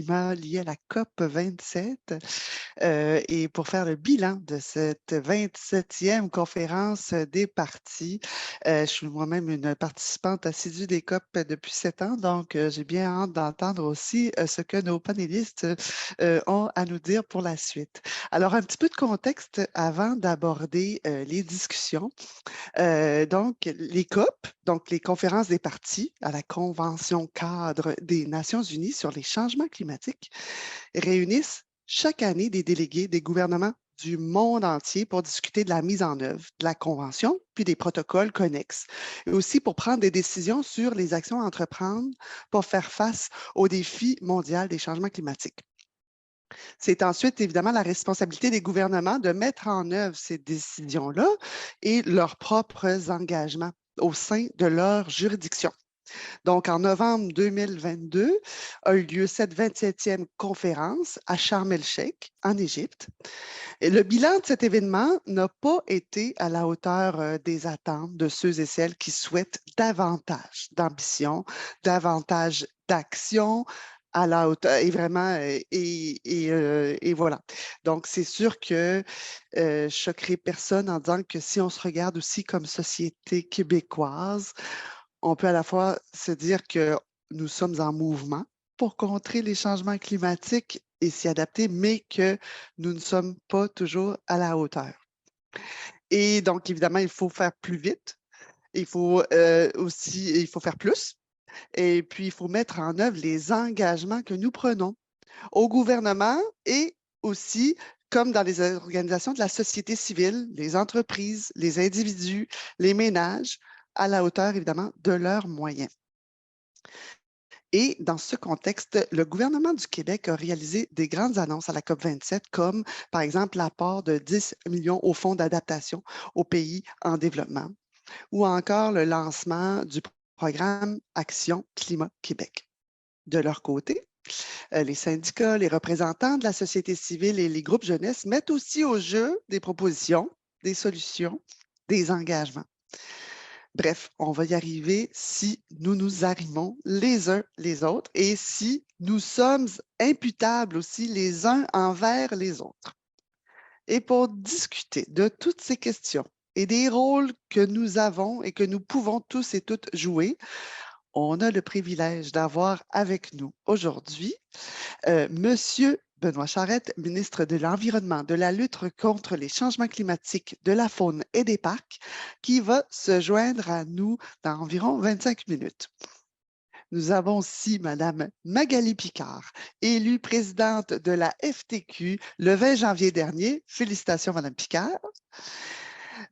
lié à la COP 27 et pour faire le bilan de cette 27e conférence des partis. Je suis moi-même une participante assidue des COP depuis 7 ans, donc j'ai bien hâte d'entendre aussi ce que nos panélistes ont à nous dire pour la suite. Alors, un petit peu de contexte avant d'aborder les discussions. Donc, les COP, donc les conférences des partis à la Convention cadre des Nations unies sur les changements climatiques, réunissent chaque année des délégués des gouvernements du monde entier pour discuter de la mise en œuvre de la Convention, puis des protocoles connexes, et aussi pour prendre des décisions sur les actions à entreprendre pour faire face aux défis mondiaux des changements climatiques. C'est ensuite évidemment la responsabilité des gouvernements de mettre en œuvre ces décisions-là et leurs propres engagements au sein de leur juridiction. Donc, en novembre 2022, a eu lieu cette 27e conférence à Sharm el-Sheikh, en Égypte. Et le bilan de cet événement n'a pas été à la hauteur des attentes de ceux et celles qui souhaitent davantage d'ambition, davantage d'action à la hauteur, et vraiment, et voilà. Donc, c'est sûr que je choquerai personne en disant que si on se regarde aussi comme société québécoise, on peut à la fois se dire que nous sommes en mouvement pour contrer les changements climatiques et s'y adapter, mais que nous ne sommes pas toujours à la hauteur. Et donc, évidemment, il faut faire plus vite. Il faut aussi, il faut faire plus. Et puis, il faut mettre en œuvre les engagements que nous prenons au gouvernement et aussi, comme dans les organisations de la société civile, les entreprises, les individus, les ménages, à la hauteur, évidemment, de leurs moyens. Et dans ce contexte, le gouvernement du Québec a réalisé des grandes annonces à la COP 27, comme par exemple l'apport de 10 millions au fonds d'adaptation aux pays en développement, ou encore le lancement du programme Action Climat Québec. De leur côté, les syndicats, les représentants de la société civile et les groupes jeunesse mettent aussi au jeu des propositions, des solutions, des engagements. Bref, on va y arriver si nous nous arrimons les uns les autres et si nous sommes imputables aussi les uns envers les autres. Et pour discuter de toutes ces questions et des rôles que nous avons et que nous pouvons tous et toutes jouer, on a le privilège d'avoir avec nous aujourd'hui Monsieur Benoît Charette, ministre de l'Environnement, de la lutte contre les changements climatiques, de la faune et des parcs, qui va se joindre à nous dans environ 25 minutes. Nous avons aussi Madame Magali Picard, élue présidente de la FTQ le 20 janvier dernier. Félicitations, Madame Picard.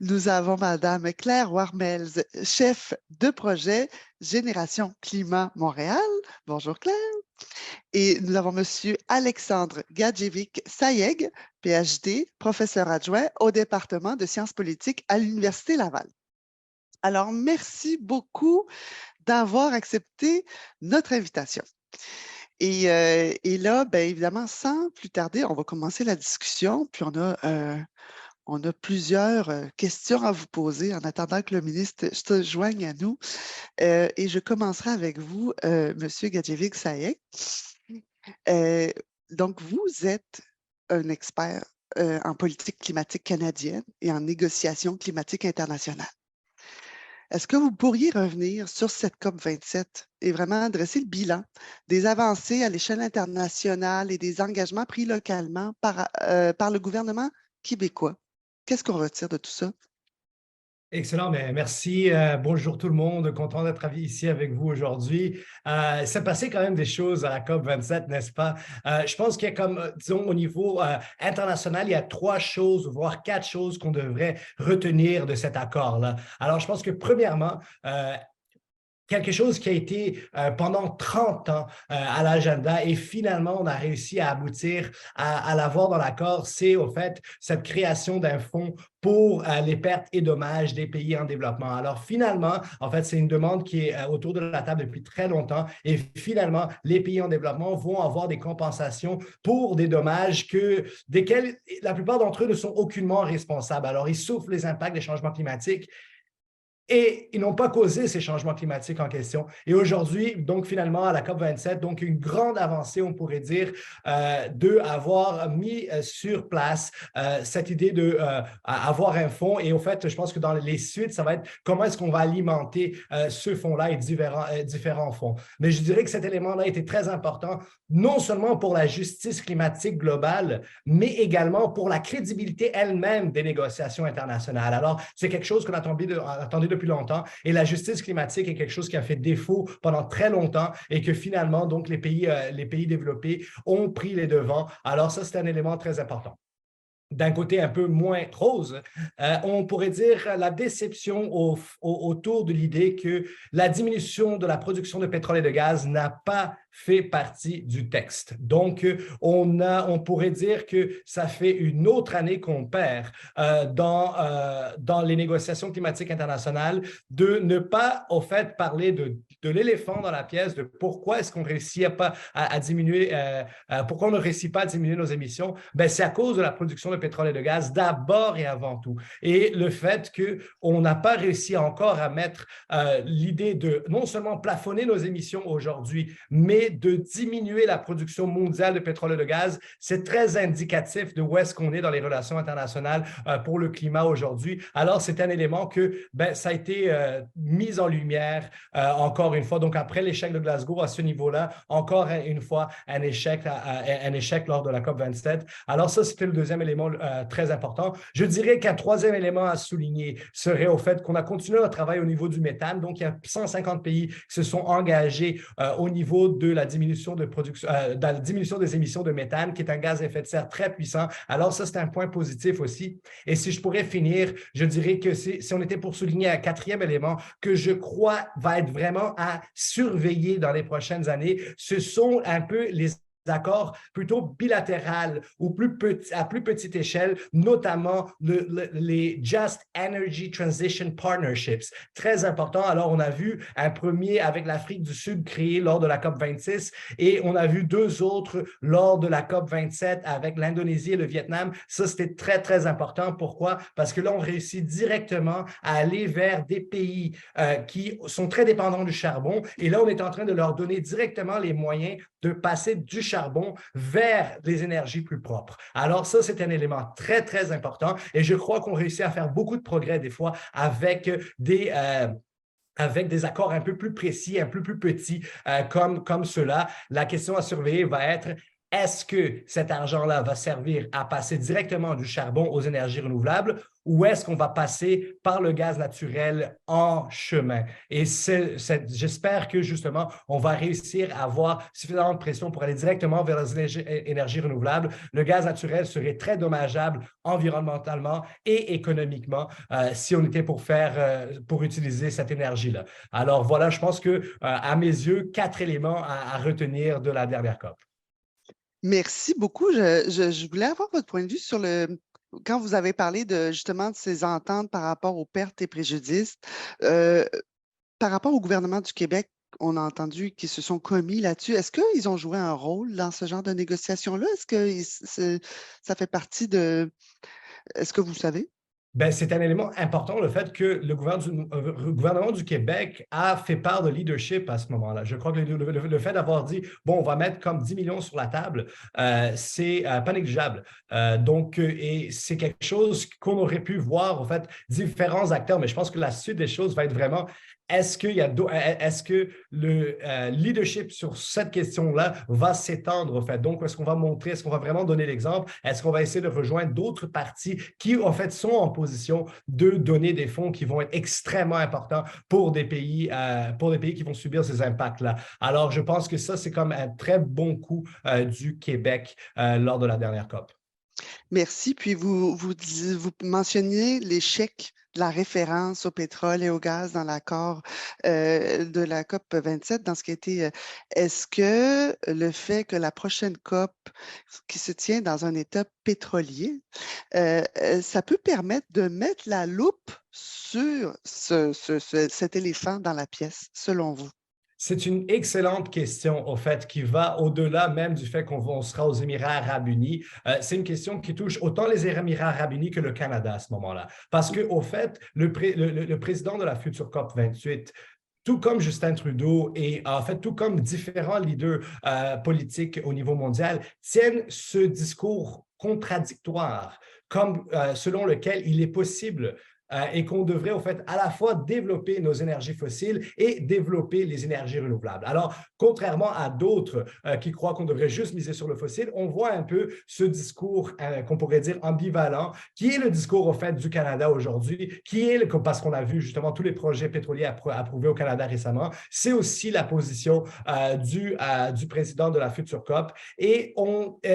Nous avons Madame Claire Warmels, chef de projet Génération Climat Montréal. Bonjour Claire. Et nous avons Monsieur Alexandre Gadjevic-Sayeg, PhD, professeur adjoint au département de sciences politiques à l'Université Laval. Alors, merci beaucoup d'avoir accepté notre invitation. Et là, bien évidemment, sans plus tarder, on va commencer la discussion, puis on a plusieurs questions à vous poser en attendant que le ministre se joigne à nous. Et je commencerai avec vous, Monsieur Gadjevic-Sayeg. Euh, donc, vous êtes un expert en politique climatique canadienne et en négociation climatique internationale. Est-ce que vous pourriez revenir sur cette COP 27 et vraiment dresser le bilan des avancées à l'échelle internationale et des engagements pris localement par le gouvernement québécois? Qu'est-ce qu'on retire de tout ça? Excellent, mais merci. Bonjour tout le monde, content d'être ici avec vous aujourd'hui. Il s'est passé quand même des choses à la COP 27, n'est-ce pas? Je pense qu'il y a comme, disons, au niveau international, il y a 3 choses, voire 4 choses qu'on devrait retenir de cet accord-là. Alors, je pense que premièrement, quelque chose qui a été pendant 30 ans à l'agenda et finalement on a réussi à aboutir à l'avoir dans l'accord, c'est au fait cette création d'un fonds pour les pertes et dommages des pays en développement. Alors finalement, en fait, c'est une demande qui est autour de la table depuis très longtemps et finalement, les pays en développement vont avoir des compensations pour des dommages desquels la plupart d'entre eux ne sont aucunement responsables. Alors, ils souffrent les impacts des changements climatiques Et ils n'ont pas causé ces changements climatiques en question. Et aujourd'hui, donc finalement, à la COP27, donc une grande avancée, on pourrait dire, d'avoir mis sur place cette idée d'avoir un fonds. Et au fait, je pense que dans les suites, ça va être comment est-ce qu'on va alimenter ce fonds-là et différents fonds. Mais je dirais que cet élément-là était très important, non seulement pour la justice climatique globale, mais également pour la crédibilité elle-même des négociations internationales. Alors, c'est quelque chose qu'on attendait depuis longtemps et la justice climatique est quelque chose qui a fait défaut pendant très longtemps et que finalement, donc, les pays développés ont pris les devants. Alors, ça, c'est un élément très important. D'un côté un peu moins rose, on pourrait dire la déception autour de l'idée que la diminution de la production de pétrole et de gaz n'a pas fait partie du texte. Donc, on pourrait dire que ça fait une autre année qu'on perd dans les négociations climatiques internationales de ne pas, au fait, parler de l'éléphant dans la pièce, de pourquoi est-ce qu'on réussit à diminuer, pourquoi on ne réussit pas à diminuer nos émissions. Ben, c'est à cause de la production de pétrole et de gaz d'abord et avant tout. Et le fait qu'on n'a pas réussi encore à mettre l'idée de non seulement plafonner nos émissions aujourd'hui, mais de diminuer la production mondiale de pétrole et de gaz, c'est très indicatif de où est-ce qu'on est dans les relations internationales pour le climat aujourd'hui. Alors, c'est un élément que ça a été mis en lumière encore une fois. Donc, après l'échec de Glasgow à ce niveau-là, encore une fois, un échec lors de la COP27. Alors, ça, c'était le deuxième élément très important. Je dirais qu'un troisième élément à souligner serait au fait qu'on a continué notre travail au niveau du méthane. Donc, il y a 150 pays qui se sont engagés au niveau de la diminution des émissions de méthane, qui est un gaz à effet de serre très puissant. Alors, ça, c'est un point positif aussi. Et si je pourrais finir, je dirais que si on était pour souligner un quatrième élément que je crois va être vraiment à surveiller dans les prochaines années, ce sont un peu les accords plutôt bilatérales ou à plus petite échelle, notamment les Just Energy Transition Partnerships. Très important. Alors, on a vu un premier avec l'Afrique du Sud créé lors de la COP26 et on a vu deux autres lors de la COP27 avec l'Indonésie et le Vietnam. Ça, c'était très, très important. Pourquoi? Parce que là, on réussit directement à aller vers des pays qui sont très dépendants du charbon et là, on est en train de leur donner directement les moyens de passer du charbon vers des énergies plus propres. Alors ça, c'est un élément très, très important et je crois qu'on réussit à faire beaucoup de progrès des fois avec des accords un peu plus précis, un peu plus petits comme ceux-là. La question à surveiller va être est-ce que cet argent-là va servir à passer directement du charbon aux énergies renouvelables ou est-ce qu'on va passer par le gaz naturel en chemin? Et j'espère que justement, on va réussir à avoir suffisamment de pression pour aller directement vers les énergies renouvelables. Le gaz naturel serait très dommageable environnementalement et économiquement si on était pour utiliser cette énergie-là. Alors voilà, je pense que à mes yeux, 4 éléments à retenir de la dernière COP. Merci beaucoup. Je voulais avoir votre point de vue sur quand vous avez parlé justement de ces ententes par rapport aux pertes et préjudices, euh, par rapport au gouvernement du Québec, on a entendu qu'ils se sont commis là-dessus. Est-ce qu'ils ont joué un rôle dans ce genre de négociation-là? Est-ce que ça fait partie de... Est-ce que vous savez? Ben, c'est un élément important, le fait que le gouvernement du Québec a fait part de leadership à ce moment-là. Je crois que le fait d'avoir dit, bon, on va mettre comme 10 millions sur la table, c'est pas négligeable. Et c'est quelque chose qu'on aurait pu voir, en fait, différents acteurs, mais je pense que la suite des choses va être vraiment est-ce que le leadership sur cette question-là va s'étendre, en fait? Donc, est-ce qu'on va montrer, est-ce qu'on va vraiment donner l'exemple? Est-ce qu'on va essayer de rejoindre d'autres partis qui, en fait, sont en position de donner des fonds qui vont être extrêmement importants pour des pays qui vont subir ces impacts-là? Alors, je pense que ça, c'est comme un très bon coup du Québec lors de la dernière COP. Merci. Puis vous mentionniez l'échec de la référence au pétrole et au gaz dans l'accord de la COP 27, dans ce qui a été. Est-ce que le fait que la prochaine COP qui se tient dans un État pétrolier, ça peut permettre de mettre la loupe sur cet éléphant dans la pièce, selon vous? C'est une excellente question, au fait, qui va au-delà même du fait qu'on sera aux Émirats arabes unis. C'est une question qui touche autant les Émirats arabes unis que le Canada à ce moment-là. Parce que, au fait, le président de la future COP 28, tout comme Justin Trudeau et en fait, tout comme différents leaders politiques au niveau mondial, tiennent ce discours contradictoire, comme selon lequel il est possible et qu'on devrait, au fait, à la fois développer nos énergies fossiles et développer les énergies renouvelables. Alors, contrairement à d'autres qui croient qu'on devrait juste miser sur le fossile, on voit un peu ce discours qu'on pourrait dire ambivalent, qui est le discours, au fait, du Canada aujourd'hui, qui est, parce qu'on a vu justement tous les projets pétroliers approuvés au Canada récemment, c'est aussi la position du président de la future COP. Et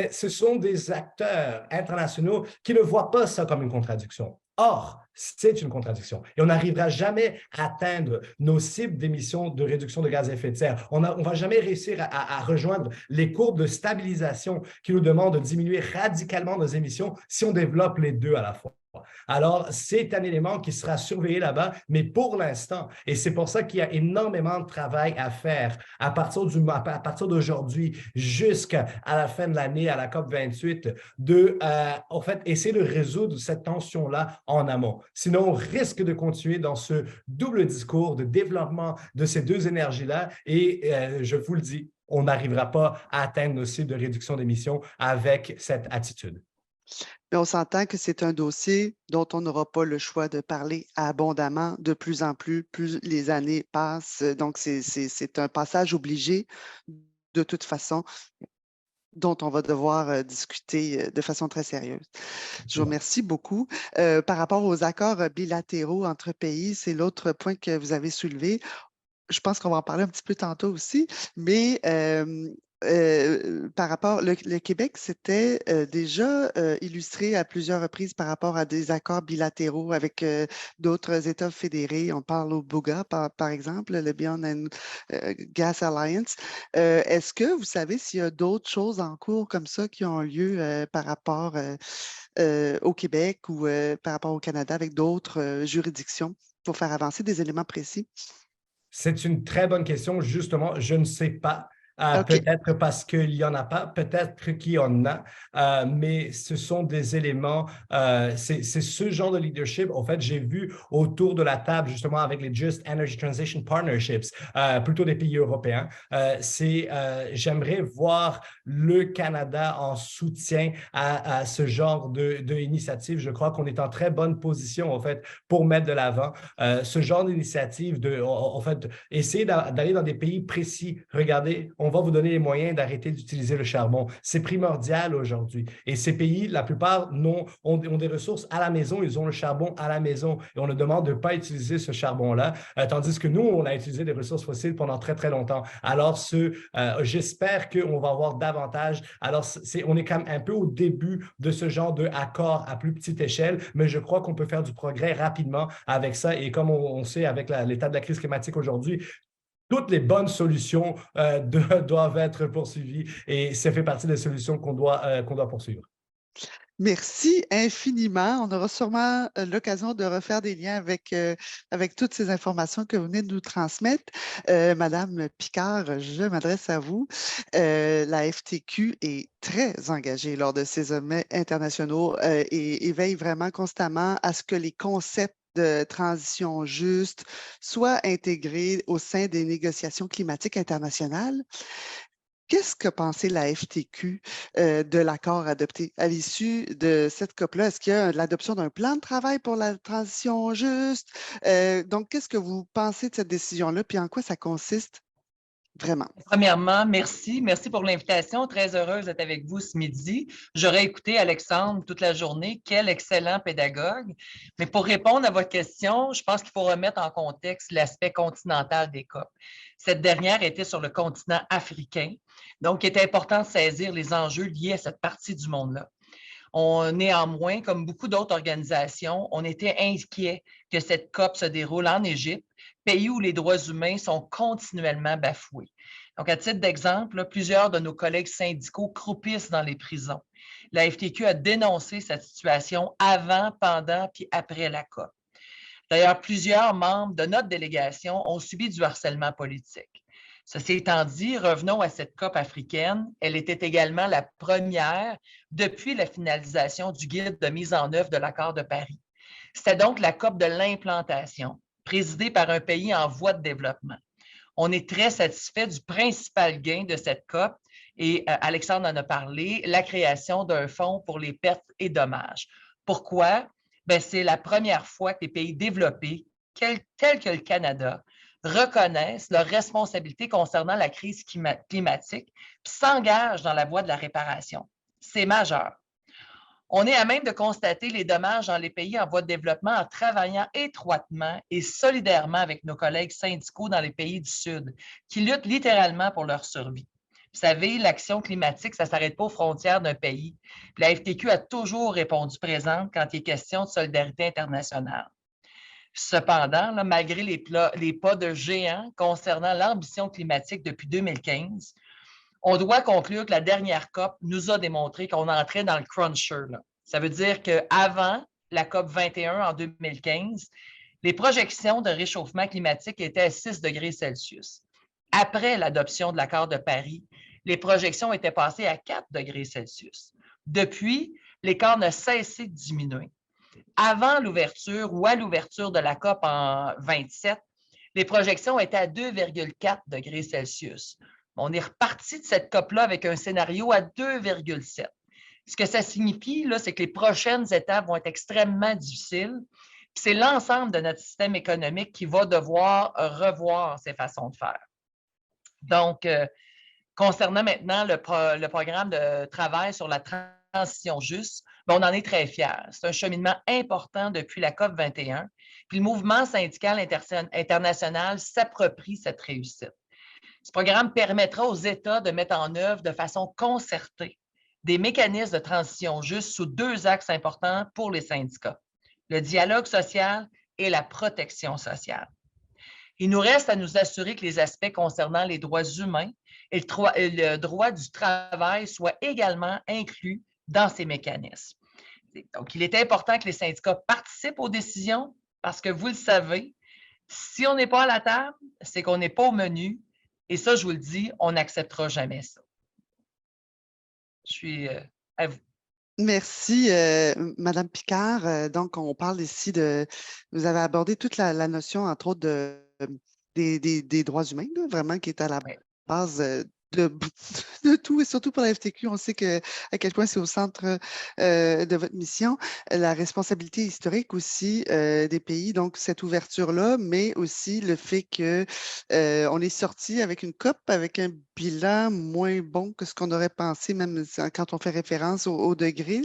ce sont des acteurs internationaux qui ne voient pas ça comme une contradiction. Or, c'est une contradiction. Et on n'arrivera jamais à atteindre nos cibles d'émissions de réduction de gaz à effet de serre. On ne va jamais réussir à rejoindre les courbes de stabilisation qui nous demandent de diminuer radicalement nos émissions si on développe les deux à la fois. Alors, c'est un élément qui sera surveillé là-bas, mais pour l'instant, et c'est pour ça qu'il y a énormément de travail à faire à partir d'aujourd'hui jusqu'à la fin de l'année, à la COP 28, en fait, essayer de résoudre cette tension-là en amont. Sinon, on risque de continuer dans ce double discours de développement de ces deux énergies-là et je vous le dis, on n'arrivera pas à atteindre nos cibles de réduction d'émissions avec cette attitude. Mais on s'entend que c'est un dossier dont on n'aura pas le choix de parler abondamment de plus en plus les années passent. Donc, c'est un passage obligé de toute façon dont on va devoir discuter de façon très sérieuse. Je vous remercie beaucoup. Par rapport aux accords bilatéraux entre pays, c'est l'autre point que vous avez soulevé. Je pense qu'on va en parler un petit peu tantôt aussi, mais par rapport, le Québec s'était déjà illustré à plusieurs reprises par rapport à des accords bilatéraux avec d'autres États fédérés. On parle au BOGA, par exemple, le Beyond and Gas Alliance. Est-ce que vous savez s'il y a d'autres choses en cours comme ça qui ont lieu par rapport au Québec ou par rapport au Canada avec d'autres juridictions pour faire avancer des éléments précis? C'est une très bonne question. Justement, je ne sais pas. OK. Peut-être parce qu'il n'y en a pas, peut-être qu'il y en a, mais ce sont des éléments, c'est ce genre de leadership. En fait, j'ai vu autour de la table, justement, avec les Just Energy Transition Partnerships, plutôt des pays européens, j'aimerais voir le Canada en soutien à ce genre d'initiative. Je crois qu'on est en très bonne position, en fait, pour mettre de l'avant ce genre d'initiative, en fait, essayer d'aller dans des pays précis. Regardez, on va vous donner les moyens d'arrêter d'utiliser le charbon. C'est primordial aujourd'hui. Et ces pays, la plupart, ont des ressources à la maison. Ils ont le charbon à la maison. Et on leur demande de ne pas utiliser ce charbon-là, tandis que nous, on a utilisé des ressources fossiles pendant très, très longtemps. Alors, j'espère qu'on va avoir davantage. Alors, on est quand même un peu au début de ce genre d'accord à plus petite échelle, mais je crois qu'on peut faire du progrès rapidement avec ça. Et comme on sait, avec l'état de la crise climatique aujourd'hui, toutes les bonnes solutions doivent être poursuivies et ça fait partie des solutions qu'on doit poursuivre. Merci infiniment. On aura sûrement l'occasion de refaire des liens avec toutes ces informations que vous venez de nous transmettre. Madame Picard, je m'adresse à vous. La FTQ est très engagée lors de ces sommets internationaux et veille vraiment constamment à ce que les concepts de transition juste soient intégrés au sein des négociations climatiques internationales. Qu'est-ce que pensait la FTQ de l'accord adopté à l'issue de cette COP-là? Est-ce qu'il y a l'adoption d'un plan de travail pour la transition juste? Donc, qu'est-ce que vous pensez de cette décision-là, puis en quoi ça consiste vraiment? Premièrement, merci. Merci pour l'invitation. Très heureuse d'être avec vous ce midi. J'aurais écouté Alexandre toute la journée. Quel excellent pédagogue. Mais pour répondre à votre question, je pense qu'il faut remettre en contexte l'aspect continental des COP. Cette dernière était sur le continent africain. Donc, il était important de saisir les enjeux liés à cette partie du monde-là. Néanmoins, comme beaucoup d'autres organisations, on était inquiets que cette COP se déroule en Égypte, pays où les droits humains sont continuellement bafoués. Donc, à titre d'exemple, plusieurs de nos collègues syndicaux croupissent dans les prisons. La FTQ a dénoncé cette situation avant, pendant puis après la COP. D'ailleurs, plusieurs membres de notre délégation ont subi du harcèlement politique. Ceci étant dit, revenons à cette COP africaine. Elle était également la première depuis la finalisation du guide de mise en œuvre de l'accord de Paris. C'était donc la COP de l'implantation, présidée par un pays en voie de développement. On est très satisfait du principal gain de cette COP et Alexandre en a parlé, la création d'un fonds pour les pertes et dommages. Pourquoi? C'est la première fois que les pays développés, tels que le Canada, reconnaissent leurs responsabilités concernant la crise climatique et s'engagent dans la voie de la réparation. C'est majeur. On est à même de constater les dommages dans les pays en voie de développement en travaillant étroitement et solidairement avec nos collègues syndicaux dans les pays du Sud, qui luttent littéralement pour leur survie. Vous savez, l'action climatique, ça ne s'arrête pas aux frontières d'un pays. Puis la FTQ a toujours répondu présente quand il est question de solidarité internationale. Cependant, là, malgré les pas de géant concernant l'ambition climatique depuis 2015, on doit conclure que la dernière COP nous a démontré qu'on entrait dans le cruncher. Là. Ça veut dire qu'avant la COP 21 en 2015, les projections de réchauffement climatique étaient à 6 degrés Celsius. Après l'adoption de l'accord de Paris, les projections étaient passées à 4 degrés Celsius. Depuis, l'écart n'a cessé de diminuer. Avant l'ouverture ou à l'ouverture de la COP en 27, les projections étaient à 2,4 degrés Celsius. On est reparti de cette COP-là avec un scénario à 2,7. Ce que ça signifie, là, c'est que les prochaines étapes vont être extrêmement difficiles. C'est l'ensemble de notre système économique qui va devoir revoir ses façons de faire. Donc, concernant maintenant le programme de travail sur la transition juste, on en est très fiers. C'est un cheminement important depuis la COP 21. Puis le mouvement syndical international s'approprie cette réussite. Ce programme permettra aux États de mettre en œuvre de façon concertée des mécanismes de transition juste sous 2 axes importants pour les syndicats, le dialogue social et la protection sociale. Il nous reste à nous assurer que les aspects concernant les droits humains et le droit du travail soient également inclus dans ces mécanismes. Donc, il est important que les syndicats participent aux décisions parce que vous le savez, si on n'est pas à la table, c'est qu'on n'est pas au menu. Et ça, je vous le dis, on n'acceptera jamais ça. Je suis à vous. Merci, Madame Picard. Donc, on parle ici vous avez abordé toute la notion, entre autres, des droits humains, là, vraiment, qui est à la base de tout, et surtout pour la FTQ. On sait à quel point c'est au centre de votre mission. La responsabilité historique aussi des pays, donc cette ouverture-là, mais aussi le fait qu'on est sorti avec une COP, avec un bilan moins bon que ce qu'on aurait pensé, même quand on fait référence au degré.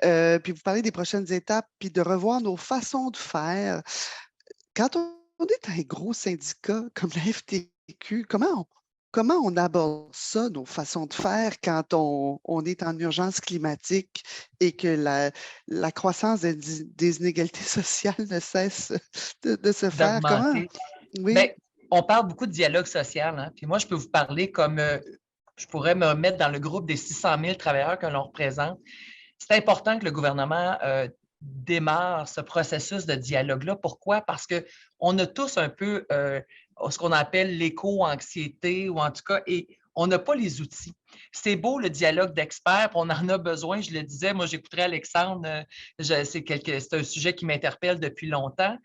Puis vous parlez des prochaines étapes, puis de revoir nos façons de faire. Quand on est un gros syndicat comme la FTQ, comment on aborde ça, nos façons de faire, quand on est en urgence climatique et que la croissance des inégalités sociales ne cesse de se faire? Comment? Oui. Bien, on parle beaucoup de dialogue social. Hein? Puis moi, je peux vous parler comme je pourrais me mettre dans le groupe des 600 000 travailleurs que l'on représente. C'est important que le gouvernement démarre ce processus de dialogue-là. Pourquoi? Parce qu'on a tous un peu ce qu'on appelle l'éco-anxiété, ou en tout cas, et on n'a pas les outils. C'est beau le dialogue d'experts, on en a besoin. Je le disais, moi j'écouterai Alexandre, c'est un sujet qui m'interpelle depuis longtemps.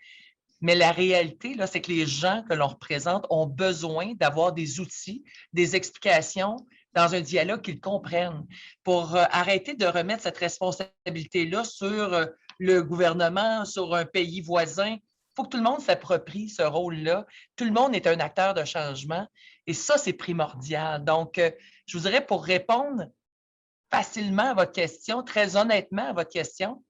Mais la réalité, là, c'est que les gens que l'on représente ont besoin d'avoir des outils, des explications dans un dialogue qu'ils comprennent pour arrêter de remettre cette responsabilité-là sur le gouvernement, sur un pays voisin. Il faut que tout le monde s'approprie ce rôle-là. Tout le monde est un acteur de changement et ça, c'est primordial. Donc, je vous dirais, pour répondre facilement à votre question, très honnêtement à votre question,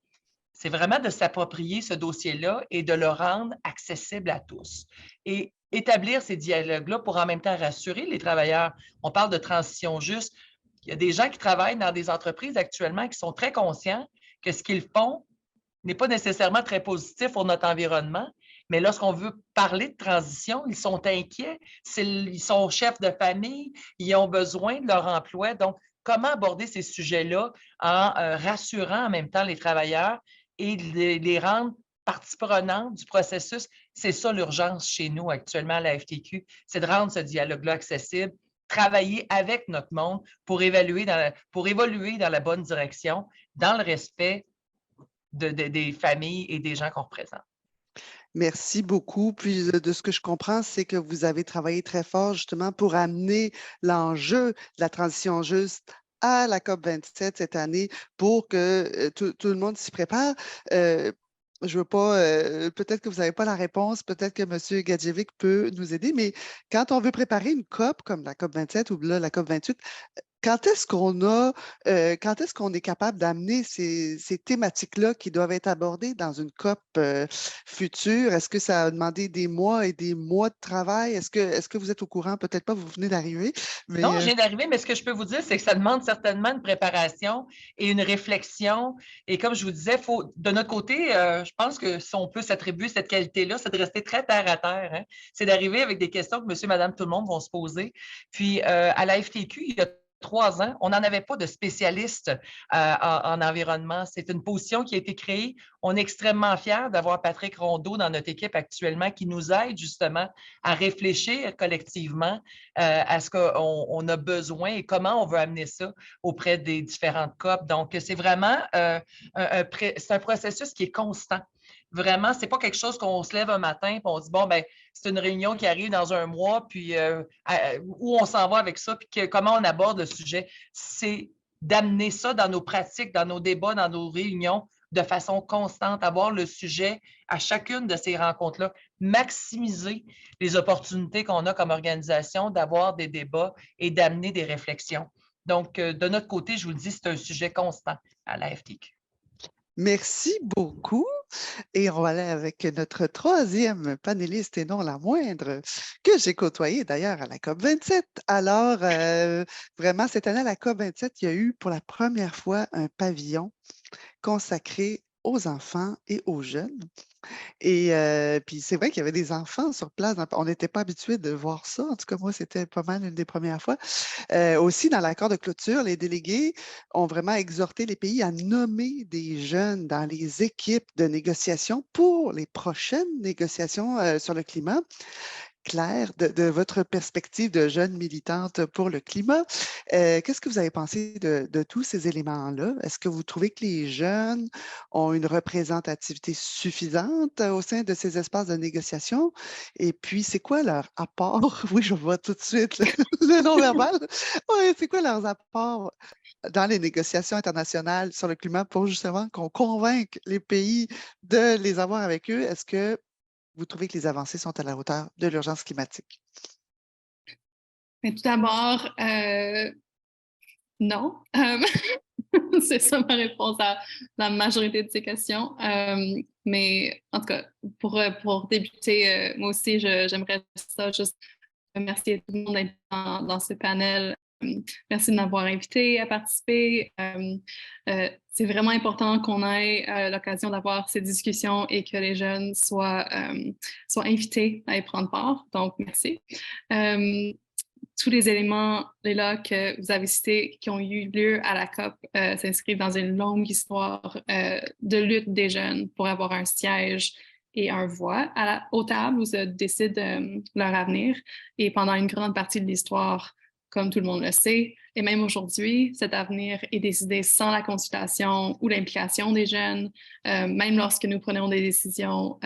c'est vraiment de s'approprier ce dossier-là et de le rendre accessible à tous. Et établir ces dialogues-là pour en même temps rassurer les travailleurs. On parle de transition juste. Il y a des gens qui travaillent dans des entreprises actuellement qui sont très conscients que ce qu'ils font n'est pas nécessairement très positif pour notre environnement, mais lorsqu'on veut parler de transition, ils sont inquiets. Ils sont chefs de famille, ils ont besoin de leur emploi. Donc, comment aborder ces sujets-là en rassurant en même temps les travailleurs et les rendre partie prenante du processus C'est ça l'urgence chez nous actuellement à la FTQ, c'est de rendre ce dialogue-là accessible, travailler avec notre monde pour évoluer dans la bonne direction, dans le respect des familles et des gens qu'on représente. Merci beaucoup. Puis de ce que je comprends, c'est que vous avez travaillé très fort justement pour amener l'enjeu de la transition juste à la COP27 cette année pour que tout le monde s'y prépare. Je veux pas, peut-être que vous n'avez pas la réponse, peut-être que M. Gadjevic peut nous aider, mais quand on veut préparer une COP comme la COP27 ou là, la COP28, quand est-ce qu'on est capable d'amener ces thématiques-là qui doivent être abordées dans une COP future? Est-ce que ça a demandé des mois et des mois de travail? Est-ce que vous êtes au courant? Peut-être pas, vous venez d'arriver, Non, je mais viens d'arriver, mais ce que je peux vous dire, c'est que ça demande certainement une préparation et une réflexion. Et comme je vous disais, de notre côté, je pense que si on peut s'attribuer cette qualité-là, c'est de rester très terre à terre, hein. C'est d'arriver avec des questions que monsieur, madame, tout le monde vont se poser. Puis à la FTQ, il y a 3 ans, on n'en avait pas de spécialistes en environnement. C'est une position qui a été créée. On est extrêmement fiers d'avoir Patrick Rondeau dans notre équipe actuellement qui nous aide justement à réfléchir collectivement à ce qu'on a besoin et comment on veut amener ça auprès des différentes COP. Donc, c'est vraiment c'est un processus qui est constant. Vraiment, ce n'est pas quelque chose qu'on se lève un matin et on se dit, bon, ben, c'est une réunion qui arrive dans un mois, puis où on s'en va avec ça, puis comment on aborde le sujet. C'est d'amener ça dans nos pratiques, dans nos débats, dans nos réunions, de façon constante, avoir le sujet à chacune de ces rencontres-là, maximiser les opportunités qu'on a comme organisation d'avoir des débats et d'amener des réflexions. Donc, de notre côté, je vous le dis, c'est un sujet constant à la FTQ. merci beaucoup. Et on va aller avec notre troisième panéliste et non la moindre, que j'ai côtoyé d'ailleurs à la COP27. Alors, vraiment, cette année à la COP27, il y a eu pour la première fois un pavillon consacré aux enfants et aux jeunes. Et puis c'est vrai qu'il y avait des enfants sur place. On n'était pas habitué de voir ça. En tout cas, moi, c'était pas mal une des premières fois. Aussi, dans l'accord de clôture, les délégués ont vraiment exhorté les pays à nommer des jeunes dans les équipes de négociation pour les prochaines négociations sur le climat. Claire, de votre perspective de jeune militante pour le climat, qu'est-ce que vous avez pensé de tous ces éléments-là? Est-ce que vous trouvez que les jeunes ont une représentativité suffisante au sein de ces espaces de négociation? Et puis, c'est quoi leur apport? Oui, je vois tout de suite le non-verbal. Oui, c'est quoi leurs apports dans les négociations internationales sur le climat pour justement qu'on convainque les pays de les avoir avec eux? Est-ce que vous trouvez que les avancées sont à la hauteur de l'urgence climatique? Mais tout d'abord, non. C'est ça ma réponse à la majorité de ces questions. Mais en tout cas, pour débuter, moi aussi, j'aimerais ça juste remercier tout le monde d'être dans ce panel. Merci de m'avoir invité à participer. C'est vraiment important qu'on ait l'occasion d'avoir ces discussions et que les jeunes soient invités à y prendre part. Donc, merci. Tous les éléments, Léla, que vous avez cités, qui ont eu lieu à la COP, s'inscrivent dans une longue histoire de lutte des jeunes pour avoir un siège et un voix aux tables où se décide leur avenir. Et pendant une grande partie de l'histoire, comme tout le monde le sait, et même aujourd'hui, cet avenir est décidé sans la consultation ou l'implication des jeunes, même lorsque nous prenons des décisions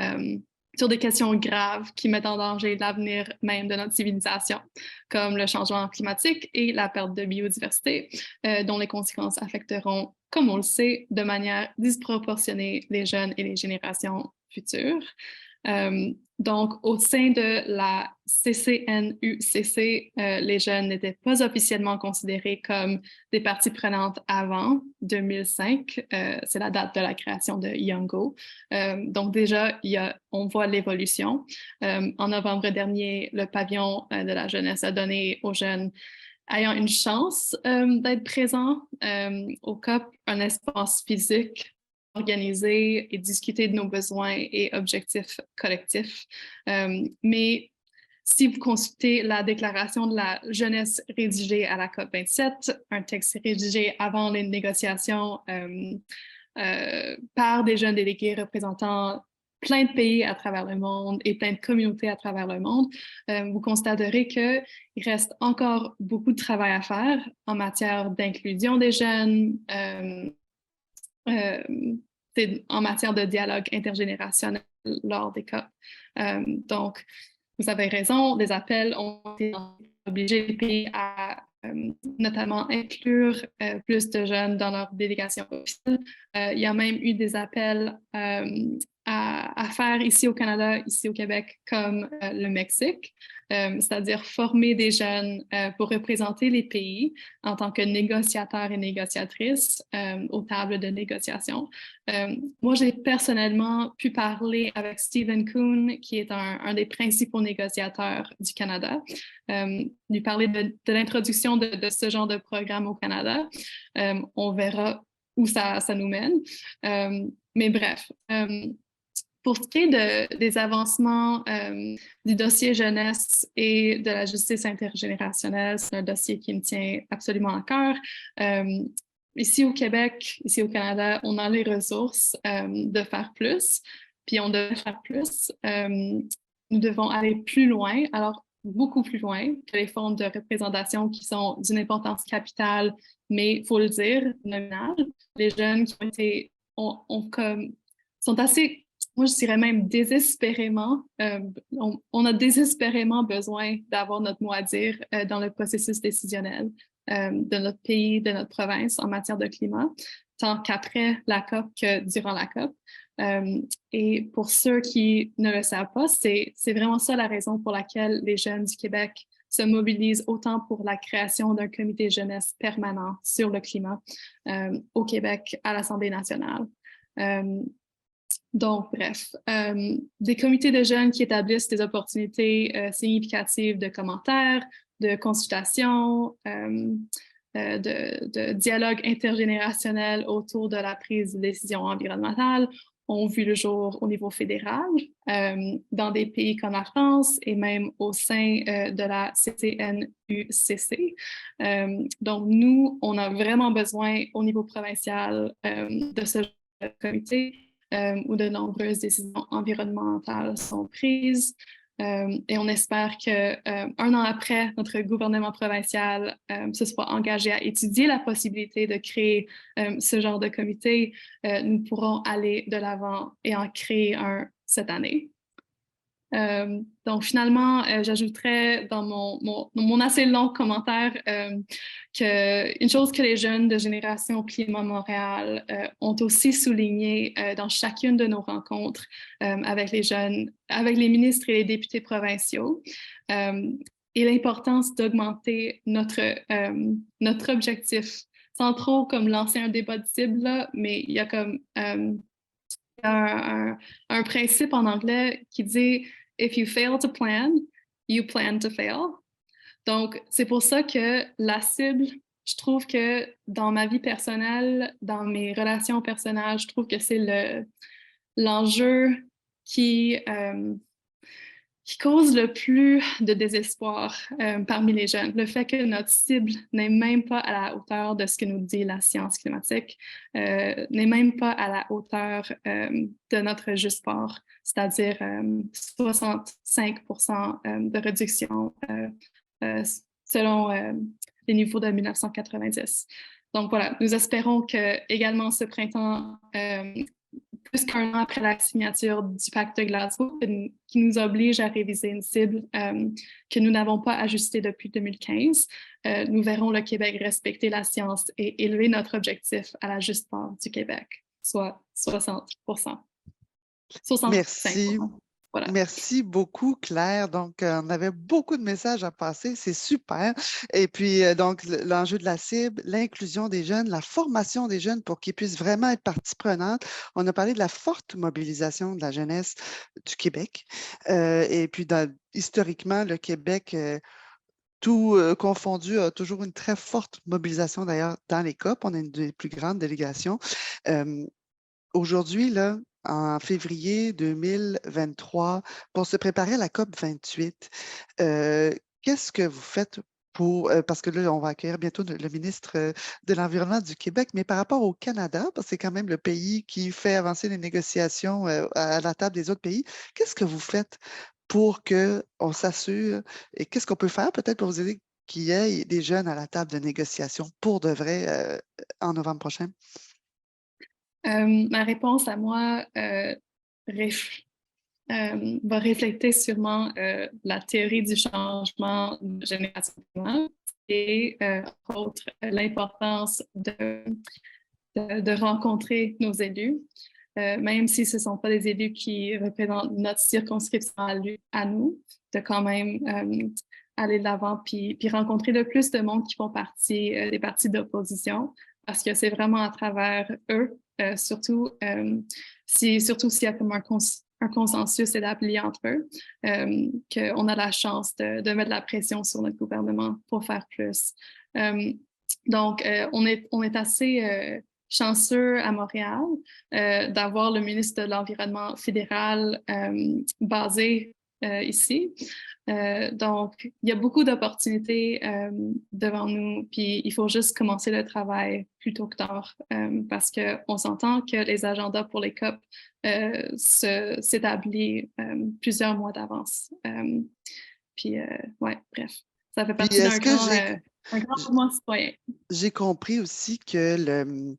sur des questions graves qui mettent en danger l'avenir même de notre civilisation, comme le changement climatique et la perte de biodiversité, dont les conséquences affecteront, comme on le sait, de manière disproportionnée les jeunes et les générations futures. Donc, au sein de la CCNUCC, les jeunes n'étaient pas officiellement considérés comme des parties prenantes avant 2005. C'est la date de la création de Youngo. Donc déjà, on voit l'évolution. En novembre dernier, le pavillon de la jeunesse a donné aux jeunes ayant une chance d'être présents au COP un espace physique organiser et discuter de nos besoins et objectifs collectifs. Mais si vous consultez la déclaration de la jeunesse rédigée à la COP27, un texte rédigé avant les négociations par des jeunes délégués représentant plein de pays à travers le monde et plein de communautés à travers le monde, vous constaterez qu'il reste encore beaucoup de travail à faire en matière d'inclusion des jeunes, en matière de dialogue intergénérationnel lors des COP. Donc, vous avez raison, des appels ont été obligés les pays à notamment inclure plus de jeunes dans leur délégation officielle. Il y a même eu des appels à faire ici au Canada, ici au Québec, comme le Mexique, c'est-à-dire former des jeunes pour représenter les pays en tant que négociateurs et négociatrices aux tables de négociation. Moi, j'ai personnellement pu parler avec Stephen Coon, qui est un des principaux négociateurs du Canada, lui parler de l'introduction de ce genre de programme au Canada. On verra où ça nous mène. Mais bref, pour ce qui est des avancements du dossier jeunesse et de la justice intergénérationnelle, c'est un dossier qui me tient absolument à cœur. Ici au Québec, ici au Canada, on a les ressources de faire plus, puis on devrait faire plus. Nous devons aller plus loin, alors beaucoup plus loin que les formes de représentation qui sont d'une importance capitale, mais il faut le dire, nominale. Les jeunes qui ont été, sont assez, moi je dirais même désespérément, on a désespérément besoin d'avoir notre mot à dire dans le processus décisionnel de notre pays, de notre province en matière de climat, tant qu'après la COP que durant la COP. Et pour ceux qui ne le savent pas, c'est vraiment ça la raison pour laquelle les jeunes du Québec se mobilisent autant pour la création d'un comité jeunesse permanent sur le climat au Québec à l'Assemblée nationale. Donc, bref, des comités de jeunes qui établissent des opportunités significatives de commentaires, de consultation, de dialogue intergénérationnel autour de la prise de décision environnementale ont vu le jour au niveau fédéral, dans des pays comme la France et même au sein de la CCNUCC. Donc, nous, on a vraiment besoin au niveau provincial de ce genre de comité où de nombreuses décisions environnementales sont prises. Et on espère que 1 an après notre gouvernement provincial se soit engagé à étudier la possibilité de créer ce genre de comité, nous pourrons aller de l'avant et en créer un cette année. Donc finalement, j'ajouterais dans mon assez long commentaire qu'une chose que les jeunes de Génération Climat Montréal ont aussi souligné dans chacune de nos rencontres avec les jeunes, avec les ministres et les députés provinciaux, et l'importance d'augmenter notre objectif, sans trop comme lancer un débat de cible, là, mais il y a comme un principe en anglais qui dit « If you fail to plan, you plan to fail ». Donc, c'est pour ça que la cible, je trouve que dans ma vie personnelle, dans mes relations personnelles, je trouve que c'est l'enjeu qui cause le plus de désespoir parmi les jeunes. Le fait que notre cible n'est même pas à la hauteur de ce que nous dit la science climatique, n'est même pas à la hauteur de notre juste port, c'est-à-dire 65% de réduction selon les niveaux de 1990. Donc voilà, nous espérons que également ce printemps, plus qu'1 an après la signature du pacte de Glasgow, qui nous oblige à réviser une cible que nous n'avons pas ajustée depuis 2015. Nous verrons le Québec respecter la science et élever notre objectif à la juste part du Québec, soit 60%. 65%. Merci. Voilà. Merci beaucoup, Claire. Donc, on avait beaucoup de messages à passer. C'est super. Et puis, donc, l'enjeu de la cible, l'inclusion des jeunes, la formation des jeunes pour qu'ils puissent vraiment être partie prenante. On a parlé de la forte mobilisation de la jeunesse du Québec. Et puis, historiquement, le Québec, tout confondu, a toujours une très forte mobilisation, d'ailleurs, dans les COP. On a une des plus grandes délégations. Aujourd'hui, là, en février 2023, pour se préparer à la COP 28, qu'est-ce que vous faites parce que là, on va accueillir bientôt le ministre de l'Environnement du Québec, mais par rapport au Canada, parce que c'est quand même le pays qui fait avancer les négociations à la table des autres pays, qu'est-ce que vous faites pour qu'on s'assure et qu'est-ce qu'on peut faire peut-être pour vous aider qu'il y ait des jeunes à la table de négociation pour de vrai en novembre prochain? Ma réponse à moi va refléter sûrement la théorie du changement générationnel et, entre autres, l'importance de rencontrer nos élus, même si ce ne sont pas des élus qui représentent notre circonscription à nous, de quand même aller de l'avant puis rencontrer le plus de monde qui font partie des partis d'opposition, parce que c'est vraiment à travers eux, surtout s'il y a comme un consensus établi entre eux, qu'on a la chance de mettre la pression sur notre gouvernement pour faire plus. Donc, on est assez chanceux à Montréal d'avoir le ministre de l'Environnement fédéral basé ici. Donc, il y a beaucoup d'opportunités devant nous, puis il faut juste commencer le travail plus tôt que tard parce qu'on s'entend que les agendas pour les COP s'établissent plusieurs mois d'avance. Ouais, bref, ça fait partie d'un grand mouvement citoyen. J'ai compris aussi que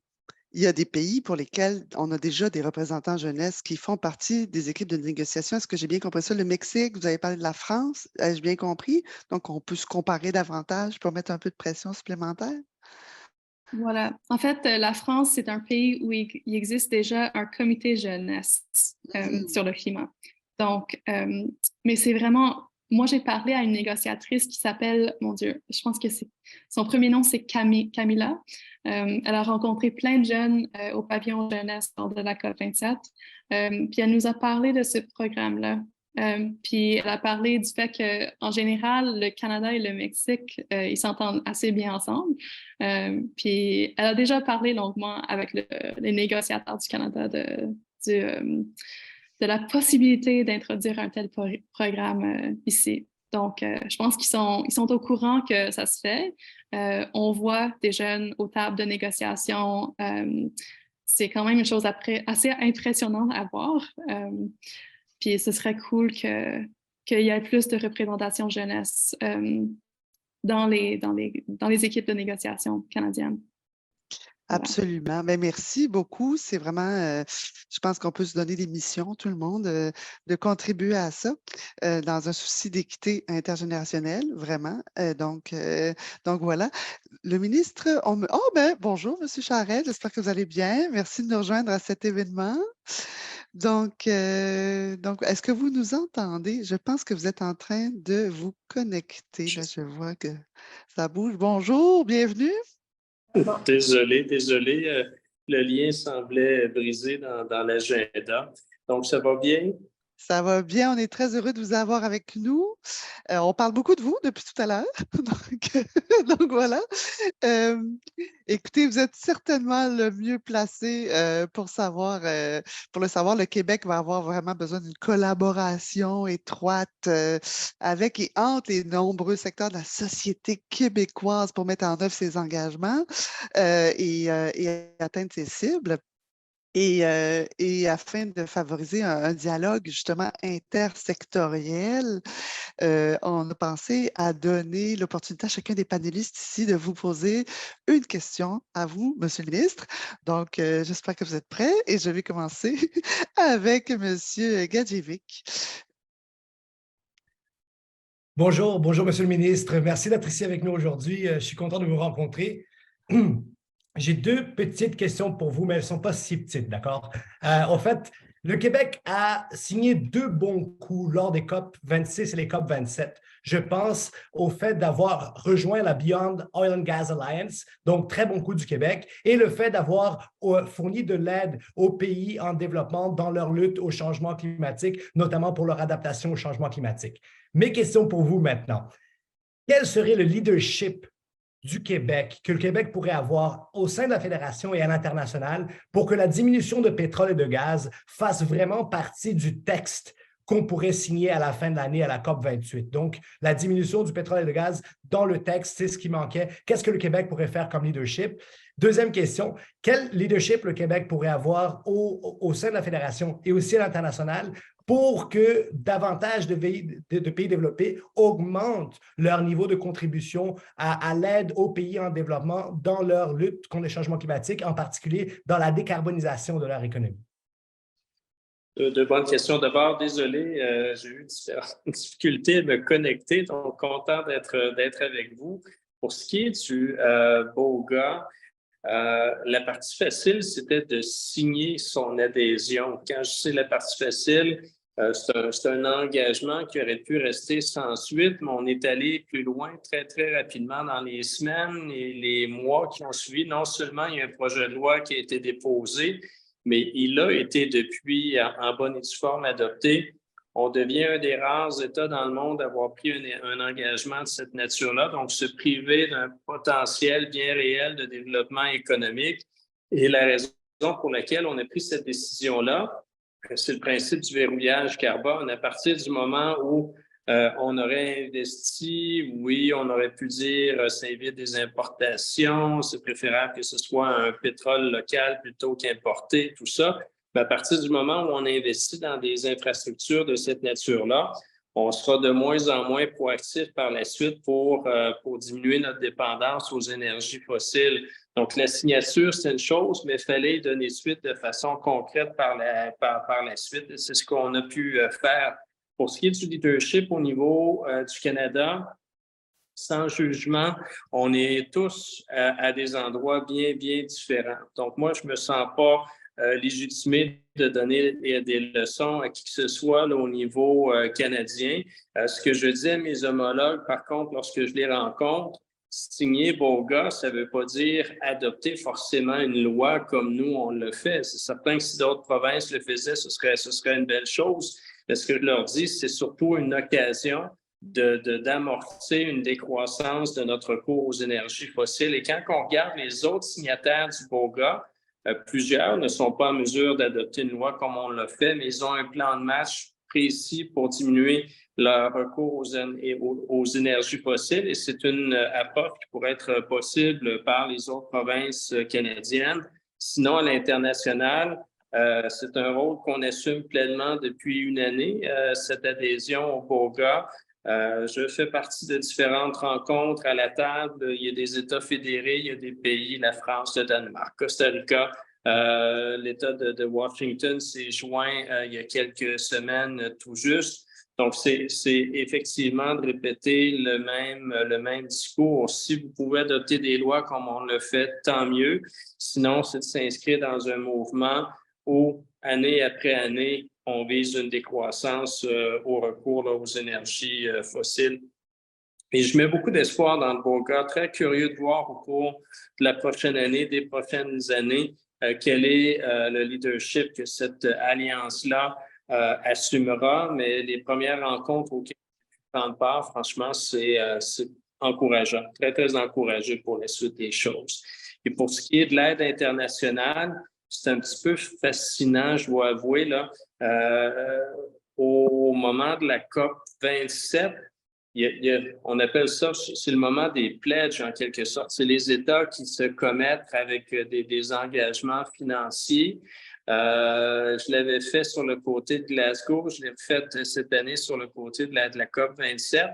il y a des pays pour lesquels on a déjà des représentants jeunesse qui font partie des équipes de négociation. Est-ce que j'ai bien compris ça? Le Mexique, vous avez parlé de la France, ai-je bien compris? Donc, on peut se comparer davantage pour mettre un peu de pression supplémentaire? Voilà. En fait, la France, c'est un pays où il existe déjà un comité jeunesse sur le climat. Donc, mais c'est vraiment... Moi, j'ai parlé à une négociatrice qui s'appelle, mon Dieu, je pense que son premier nom, c'est Camilla. Elle a rencontré plein de jeunes au pavillon jeunesse lors de la COP27. Puis elle nous a parlé de ce programme-là. Puis elle a parlé du fait qu'en général, le Canada et le Mexique, ils s'entendent assez bien ensemble. Puis elle a déjà parlé longuement avec les négociateurs du Canada de la possibilité d'introduire un tel programme ici. Donc, je pense qu'ils sont au courant que ça se fait. On voit des jeunes aux tables de négociation. C'est quand même une chose assez impressionnante à voir. Puis ce serait cool qu'il y ait plus de représentation jeunesse dans les équipes de négociation canadiennes. Voilà. Absolument. Bien, merci beaucoup. C'est vraiment, je pense qu'on peut se donner des missions, tout le monde, de contribuer à ça dans un souci d'équité intergénérationnelle, vraiment. Donc voilà. Le ministre, bonjour, M. Charest. J'espère que vous allez bien. Merci de nous rejoindre à cet événement. Donc, est-ce que vous nous entendez? Je pense que vous êtes en train de vous connecter. Là, je vois que ça bouge. Bonjour, bienvenue. Désolé. Le lien semblait brisé dans l'agenda. Donc, ça va bien? Ça va bien. On est très heureux de vous avoir avec nous. On parle beaucoup de vous depuis tout à l'heure. Donc, voilà. Écoutez, vous êtes certainement le mieux placé pour le savoir. Le Québec va avoir vraiment besoin d'une collaboration étroite avec et entre les nombreux secteurs de la société québécoise pour mettre en œuvre ses engagements et atteindre ses cibles. Et afin de favoriser un dialogue justement intersectoriel, on a pensé à donner l'opportunité à chacun des panélistes ici de vous poser une question à vous, Monsieur le ministre. Donc, j'espère que vous êtes prêts et je vais commencer avec Monsieur Gadjevic. Bonjour, Monsieur le ministre. Merci d'être ici avec nous aujourd'hui. Je suis content de vous rencontrer. J'ai deux petites questions pour vous, mais elles ne sont pas si petites, d'accord? En fait, le Québec a signé deux bons coups lors des COP 26 et les COP 27. Je pense au fait d'avoir rejoint la Beyond Oil and Gas Alliance, donc très bon coup du Québec, et le fait d'avoir fourni de l'aide aux pays en développement dans leur lutte au changement climatique, notamment pour leur adaptation au changement climatique. Mes questions pour vous maintenant. Quel serait le leadership du Québec, que le Québec pourrait avoir au sein de la Fédération et à l'international pour que la diminution de pétrole et de gaz fasse vraiment partie du texte qu'on pourrait signer à la fin de l'année à la COP 28. Donc, la diminution du pétrole et du gaz dans le texte, c'est ce qui manquait. Qu'est-ce que le Québec pourrait faire comme leadership? Deuxième question, quel leadership le Québec pourrait avoir au sein de la Fédération et aussi à l'international pour que davantage de pays développés augmentent leur niveau de contribution à l'aide aux pays en développement dans leur lutte contre les changements climatiques, en particulier dans la décarbonisation de leur économie? De bonnes questions. D'abord, désolé, j'ai eu différentes difficultés à me connecter, donc content d'être avec vous. Pour ce qui est du BOGA, la partie facile, c'était de signer son adhésion. Quand je dis la partie facile, c'est un engagement qui aurait pu rester sans suite, mais on est allé plus loin très, très rapidement dans les semaines et les mois qui ont suivi. Non seulement il y a un projet de loi qui a été déposé, mais il a été depuis en bonne et due forme adopté. On devient un des rares États dans le monde à avoir pris un engagement de cette nature-là, donc se priver d'un potentiel bien réel de développement économique. Et la raison pour laquelle on a pris cette décision-là, c'est le principe du verrouillage carbone. À partir du moment où on aurait investi, oui, on aurait pu dire ça évite des importations, c'est préférable que ce soit un pétrole local plutôt qu'importé, tout ça. Mais à partir du moment où on investit dans des infrastructures de cette nature-là, on sera de moins en moins proactif par la suite pour diminuer notre dépendance aux énergies fossiles. Donc, la signature, c'est une chose, mais il fallait donner suite de façon concrète par la suite. C'est ce qu'on a pu faire. Pour ce qui est du leadership au niveau du Canada, sans jugement, on est tous à des endroits bien, bien différents. Donc, moi, je ne me sens pas légitimé de donner des leçons à qui que ce soit là, au niveau canadien. Ce que je dis à mes homologues, par contre, lorsque je les rencontre, signer BOGA, ça ne veut pas dire adopter forcément une loi comme nous, on le fait. C'est certain que si d'autres provinces le faisaient, ce serait une belle chose. Mais ce que je leur dis, c'est surtout une occasion d'amorcer une décroissance de notre recours aux énergies fossiles. Et quand on regarde les autres signataires du BOGA, plusieurs ne sont pas en mesure d'adopter une loi comme on l'a fait, mais ils ont un plan de match précis pour diminuer leur recours aux énergies fossiles. Et c'est une approche qui pourrait être possible par les autres provinces canadiennes. Sinon, à l'international, c'est un rôle qu'on assume pleinement depuis une année, cette adhésion au BOGA. Je fais partie de différentes rencontres à la table. Il y a des États fédérés, il y a des pays, la France, le Danemark, Costa Rica. L'État de Washington s'est joint il y a quelques semaines tout juste. Donc, c'est effectivement de répéter le même discours. Si vous pouvez adopter des lois comme on le fait, tant mieux. Sinon, c'est de s'inscrire dans un mouvement où, année après année, on vise une décroissance au recours là, aux énergies fossiles. Et je mets beaucoup d'espoir dans le BOGA, très curieux de voir au cours de la prochaine année, des prochaines années, quel est le leadership que cette alliance-là assumera. Mais les premières rencontres auxquelles je prends part, franchement, c'est encourageant, très, très encouragé pour la suite des choses. Et pour ce qui est de l'aide internationale, c'est un petit peu fascinant, je dois avouer, là. Au moment de la COP 27, on appelle ça, c'est le moment des pledges en quelque sorte. C'est les États qui se commettent avec des engagements financiers. Je l'avais fait sur le côté de Glasgow, je l'ai fait cette année sur le côté de la COP 27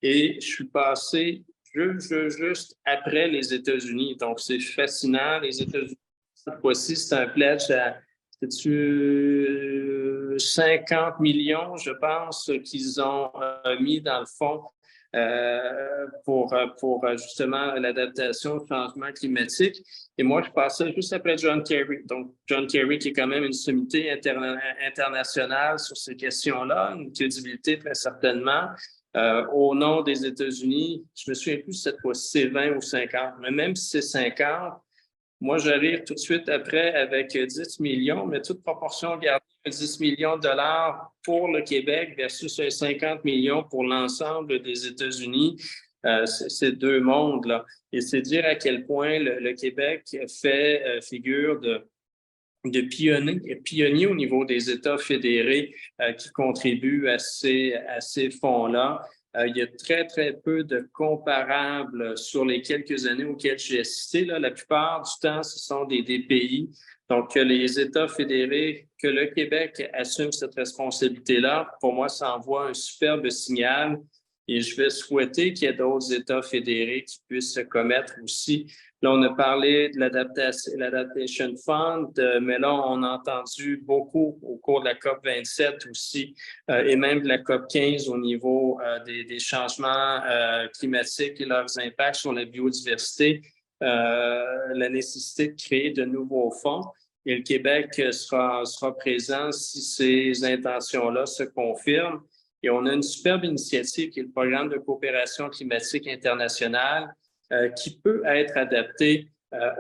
et je suis passé juste après les États-Unis. Donc, c'est fascinant. Les États-Unis, cette fois-ci, c'est un pledge à 50 millions, je pense, qu'ils ont mis dans le fond pour justement l'adaptation au changement climatique. Et moi, je passais juste après John Kerry. Donc, John Kerry, qui est quand même une sommité internationale sur ces questions-là, une crédibilité très certainement. Au nom des États-Unis, je me souviens plus si cette fois-ci c'est 20 ou 50, mais même si c'est 50, moi, j'arrive tout de suite après avec 10 millions, mais toute proportion gardée, 10 millions de dollars pour le Québec versus 50 millions pour l'ensemble des États-Unis. C'est deux mondes, là. Et c'est dire à quel point le Québec fait figure pionniers au niveau des États fédérés qui contribuent à ces fonds-là. Il y a très, très peu de comparables sur les quelques années auxquelles j'ai assisté. Là. La plupart du temps, ce sont des pays. Donc, que les États fédérés, que le Québec assume cette responsabilité-là, pour moi, ça envoie un superbe signal. Et je vais souhaiter qu'il y ait d'autres États fédérés qui puissent se commettre aussi. Là, on a parlé de l'Adaptation Fund, mais là, on a entendu beaucoup au cours de la COP 27 aussi, et même de la COP 15 au niveau des changements climatiques et leurs impacts sur la biodiversité, la nécessité de créer de nouveaux fonds. Et le Québec sera présent si ces intentions-là se confirment. Et on a une superbe initiative qui est le Programme de coopération climatique internationale qui peut être adapté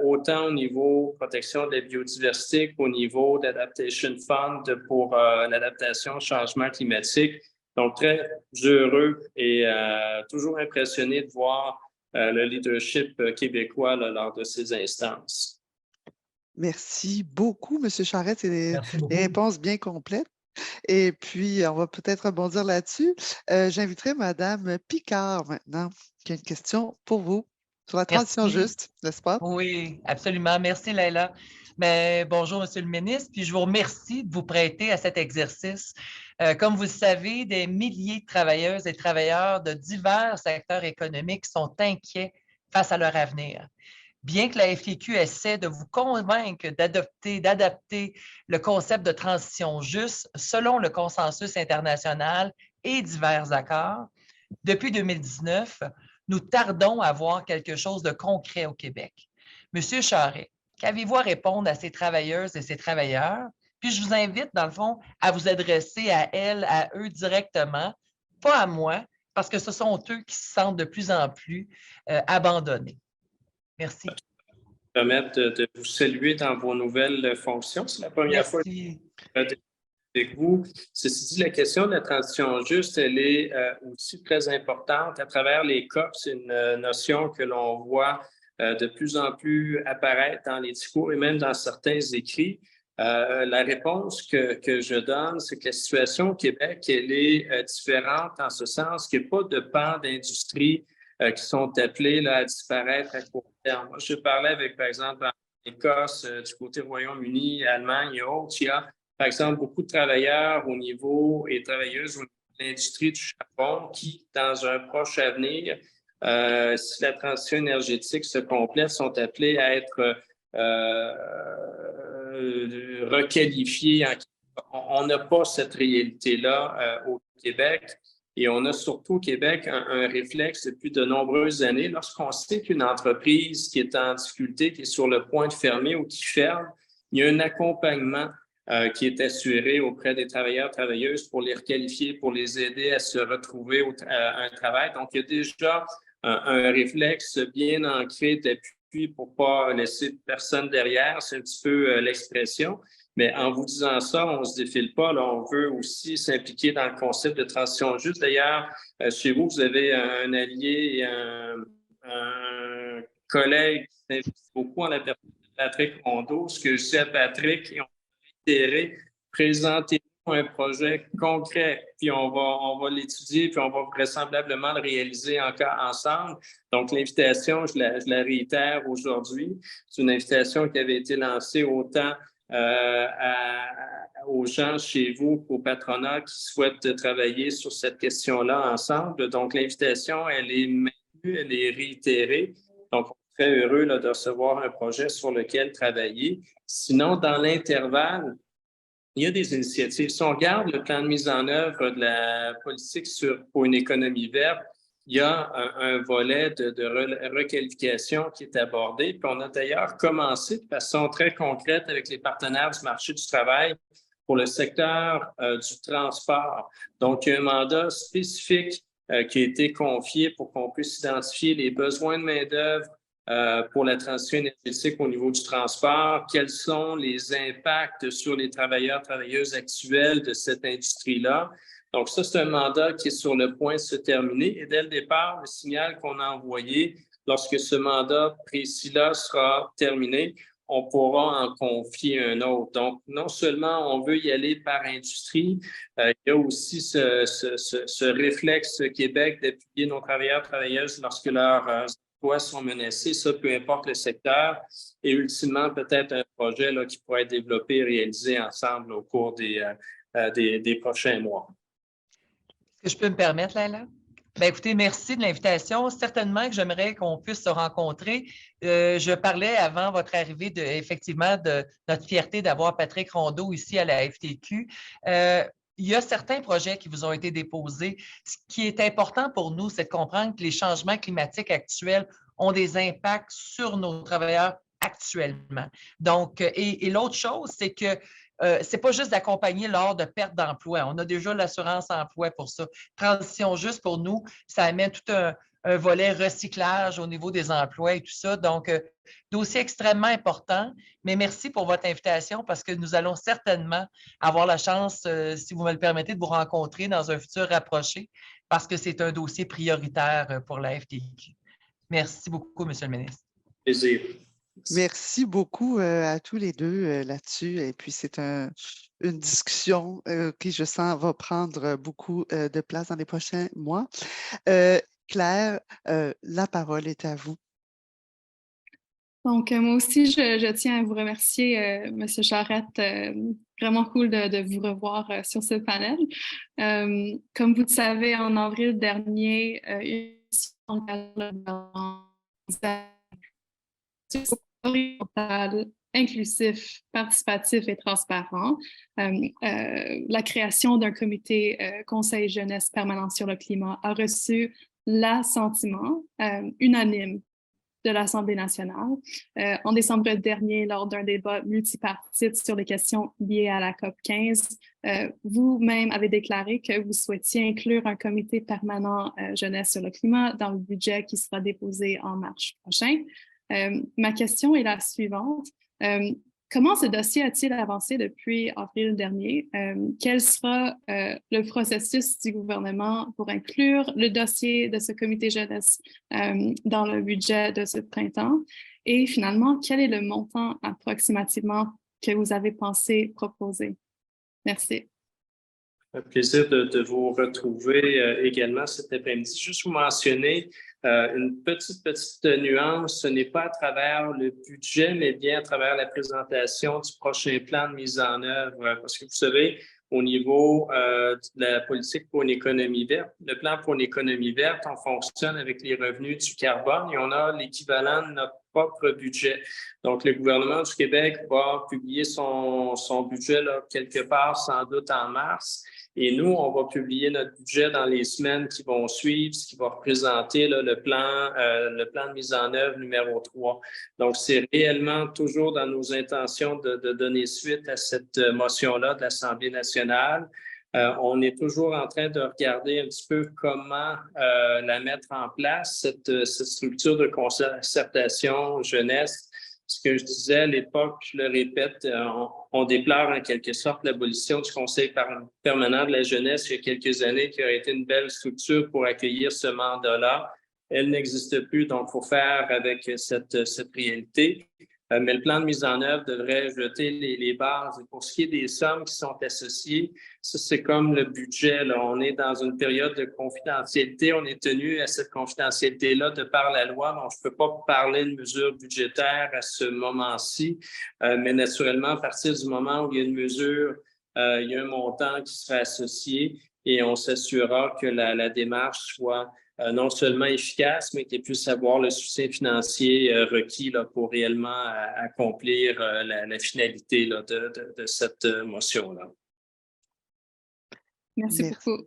autant au niveau protection de la biodiversité qu'au niveau d'Adaptation Fund pour l'adaptation au changement climatique. Donc, très heureux et toujours impressionné de voir le leadership québécois là, lors de ces instances. Merci beaucoup, M. Charette. C'est des réponses bien complètes. Et puis, on va peut-être rebondir là-dessus. J'inviterai Mme Picard maintenant, qui a une question pour vous sur la transition juste, n'est-ce pas? Oui, absolument. Merci, Laila. Ben, bonjour, M. le ministre. Puis je vous remercie de vous prêter à cet exercice. Comme vous le savez, des milliers de travailleuses et travailleurs de divers secteurs économiques sont inquiets face à leur avenir. Bien que la FIQ essaie de vous convaincre d'adapter le concept de transition juste selon le consensus international et divers accords, depuis 2019, nous tardons à voir quelque chose de concret au Québec. Monsieur Charest, qu'avez-vous à répondre à ces travailleuses et ces travailleurs? Puis je vous invite, dans le fond, à vous adresser à elles, à eux directement, pas à moi, parce que ce sont eux qui se sentent de plus en plus abandonnés. Merci. Je vais me permettre de vous saluer dans vos nouvelles fonctions. C'est la première fois que je suis avec vous. Ceci dit, la question de la transition juste, elle est aussi très importante. À travers les COP, c'est une notion que l'on voit de plus en plus apparaître dans les discours et même dans certains écrits. La réponse que je donne, c'est que la situation au Québec, elle est différente en ce sens qu'il n'y a pas de pans d'industrie qui sont appelés là, à disparaître à court terme. Moi, je parlais avec, par exemple, en Écosse, du côté Royaume-Uni, Allemagne et autres, il y a, par exemple, beaucoup de travailleurs au niveau et travailleuses au niveau de l'industrie du charbon qui, dans un proche avenir, si la transition énergétique se complète, sont appelés à être requalifiés. On n'a pas cette réalité-là au Québec. Et on a surtout au Québec un réflexe depuis de nombreuses années. Lorsqu'on sait qu'une entreprise qui est en difficulté, qui est sur le point de fermer ou qui ferme, il y a un accompagnement qui est assuré auprès des travailleurs, travailleuses pour les requalifier, pour les aider à se retrouver à un travail. Donc, il y a déjà un réflexe bien ancré d'appui pour ne pas laisser personne derrière. C'est un petit peu l'expression. Mais en vous disant ça, on ne se défile pas. Là, on veut aussi s'impliquer dans le concept de transition juste. D'ailleurs, chez vous, vous avez un allié et un collègue qui s'investit beaucoup en la personne de Patrick Rondeau. Ce que je dis à Patrick, et on va réitérer, présentez-nous un projet concret, puis on va l'étudier, puis on va vraisemblablement le réaliser encore ensemble. Donc, l'invitation, je la réitère aujourd'hui. C'est une invitation qui avait été lancée autant aux gens chez vous, au patronat qui souhaitent travailler sur cette question-là ensemble. Donc, l'invitation, elle est maintenue, elle est réitérée. Donc, on est très heureux là, de recevoir un projet sur lequel travailler. Sinon, dans l'intervalle, il y a des initiatives. Si on regarde le plan de mise en œuvre de la politique pour une économie verte, il y a un volet de requalification qui est abordé. Puis on a d'ailleurs commencé de façon très concrète avec les partenaires du marché du travail pour le secteur du transport. Donc, il y a un mandat spécifique qui a été confié pour qu'on puisse identifier les besoins de main-d'œuvre pour la transition énergétique au niveau du transport, quels sont les impacts sur les travailleurs, travailleuses actuels de cette industrie-là. Donc, ça, c'est un mandat qui est sur le point de se terminer. Et dès le départ, le signal qu'on a envoyé, lorsque ce mandat précis-là sera terminé, on pourra en confier un autre. Donc, non seulement on veut y aller par industrie, il y a aussi ce réflexe Québec d'appuyer nos travailleurs et travailleuses lorsque leurs emplois sont menacés, ça, peu importe le secteur, et ultimement, peut-être un projet là, qui pourrait être développé et réalisé ensemble au cours des prochains mois. Est-ce que je peux me permettre, Laila? Bien, écoutez, merci de l'invitation. Certainement que j'aimerais qu'on puisse se rencontrer. Je parlais avant votre arrivée effectivement de notre fierté d'avoir Patrick Rondeau ici à la FTQ. Il y a certains projets qui vous ont été déposés. Ce qui est important pour nous, c'est de comprendre que les changements climatiques actuels ont des impacts sur nos travailleurs actuellement. Donc, et l'autre chose, c'est que ce n'est pas juste d'accompagner lors de perte d'emploi. On a déjà l'assurance emploi pour ça. Transition juste pour nous, ça amène tout un volet recyclage au niveau des emplois et tout ça. Donc, dossier extrêmement important. Mais merci pour votre invitation parce que nous allons certainement avoir la chance, si vous me le permettez, de vous rencontrer dans un futur rapproché parce que c'est un dossier prioritaire pour la FTQ. Merci beaucoup, M. le ministre. Plaisir. Merci beaucoup à tous les deux là-dessus. Et puis, c'est une discussion qui, je sens, va prendre beaucoup de place dans les prochains mois. Claire, la parole est à vous. Donc, moi aussi, je tiens à vous remercier, M. Charette. Vraiment cool de vous revoir sur ce panel. Comme vous le savez, en avril dernier, horizontal, inclusif, participatif et transparent. La création d'un comité Conseil jeunesse permanent sur le climat a reçu l'assentiment unanime de l'Assemblée nationale. En décembre dernier, lors d'un débat multipartite sur les questions liées à la COP 15, vous-même avez déclaré que vous souhaitiez inclure un comité permanent jeunesse sur le climat dans le budget qui sera déposé en mars prochain. Ma question est la suivante. Comment ce dossier a-t-il avancé depuis avril dernier? Quel sera le processus du gouvernement pour inclure le dossier de ce comité jeunesse dans le budget de ce printemps? Et finalement, quel est le montant approximativement que vous avez pensé proposer? Merci. Un plaisir de vous retrouver également cet après-midi. Juste vous mentionner une petite nuance. Ce n'est pas à travers le budget, mais bien à travers la présentation du prochain plan de mise en œuvre. Parce que vous savez, au niveau de la politique pour une économie verte, le plan pour une économie verte, on fonctionne avec les revenus du carbone et on a l'équivalent de notre propre budget. Donc, le gouvernement du Québec va publier son budget là, quelque part, sans doute en mars. Et nous, on va publier notre budget dans les semaines qui vont suivre, ce qui va représenter là, le plan de mise en œuvre numéro 3. Donc, c'est réellement toujours dans nos intentions de donner suite à cette motion-là de l'Assemblée nationale. On est toujours en train de regarder un petit peu comment la mettre en place, cette structure de concertation jeunesse. Ce que je disais à l'époque, je le répète, on déplore en quelque sorte l'abolition du Conseil permanent de la jeunesse il y a quelques années, qui aurait été une belle structure pour accueillir ce mandat-là. Elle n'existe plus, donc il faut faire avec cette réalité. Mais le plan de mise en œuvre devrait jeter les bases. Et pour ce qui est des sommes qui sont associées, ça, c'est comme le budget. Là. On est dans une période de confidentialité. On est tenu à cette confidentialité-là de par la loi. Donc, je ne peux pas parler de mesures budgétaires à ce moment-ci. Mais naturellement, à partir du moment où il y a une mesure, il y a un montant qui sera associé et on s'assurera que la démarche soit non seulement efficace, mais qu'il puisse avoir le soutien financier requis là, pour réellement accomplir la finalité là, de cette motion-là. Merci beaucoup.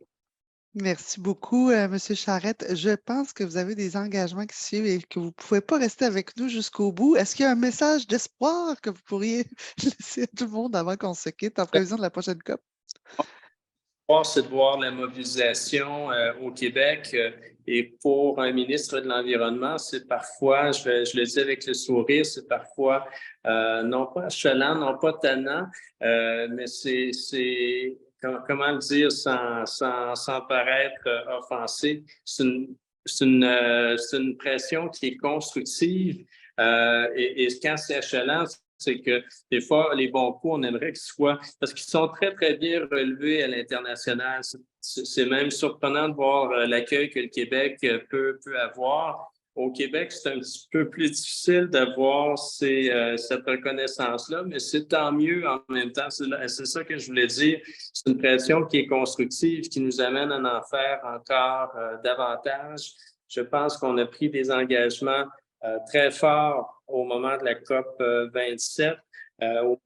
Merci beaucoup, M. Charette. Je pense que vous avez des engagements qui suivent et que vous ne pouvez pas rester avec nous jusqu'au bout. Est-ce qu'il y a un message d'espoir que vous pourriez laisser à tout le monde avant qu'on se quitte en prévision de la prochaine COP? C'est de voir la mobilisation au Québec et pour un ministre de l'Environnement, c'est parfois, je le dis avec le sourire, c'est parfois non pas achalant, non pas tannant, mais c'est comment le dire sans paraître offensé, c'est une pression qui est constructive et quand c'est achalant, c'est que des fois, les bons coups, on aimerait qu'ils soient, parce qu'ils sont très, très bien relevés à l'international. C'est même surprenant de voir l'accueil que le Québec peut avoir. Au Québec, c'est un petit peu plus difficile d'avoir cette reconnaissance-là, mais c'est tant mieux en même temps. C'est ça que je voulais dire. C'est une pression qui est constructive, qui nous amène à en faire encore davantage. Je pense qu'on a pris des engagements très forts au moment de la COP 27. Au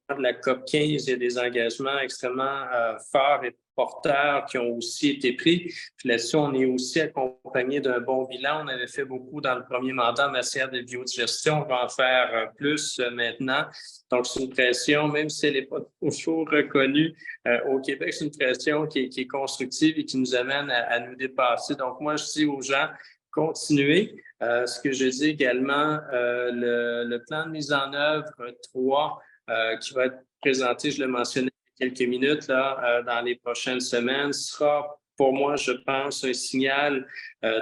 moment de la COP 15, il y a des engagements extrêmement forts et porteurs qui ont aussi été pris. Puis là-dessus, on est aussi accompagné d'un bon bilan. On avait fait beaucoup dans le premier mandat en matière de biodigestion. On va en faire plus maintenant. Donc, c'est une pression, même si elle n'est pas toujours reconnue au Québec, c'est une pression qui est constructive et qui nous amène à nous dépasser. Donc, moi, je dis aux gens, continuez. Ce que je dis également, le plan de mise en œuvre 3 qui va être présenté, je l'ai mentionné il y a quelques minutes, là, dans les prochaines semaines, sera pour moi, je pense, un signal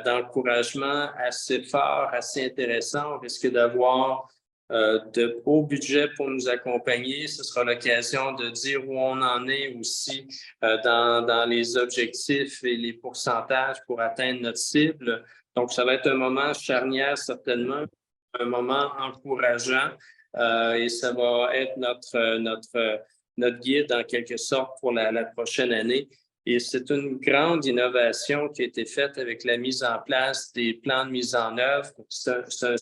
d'encouragement assez fort, assez intéressant. On risque d'avoir de beaux budgets pour nous accompagner. Ce sera l'occasion de dire où on en est aussi dans les objectifs et les pourcentages pour atteindre notre cible. Donc, ça va être un moment charnière, certainement, un moment encourageant et ça va être notre guide, en quelque sorte, pour la prochaine année. Et c'est une grande innovation qui a été faite avec la mise en place des plans de mise en œuvre. C'est un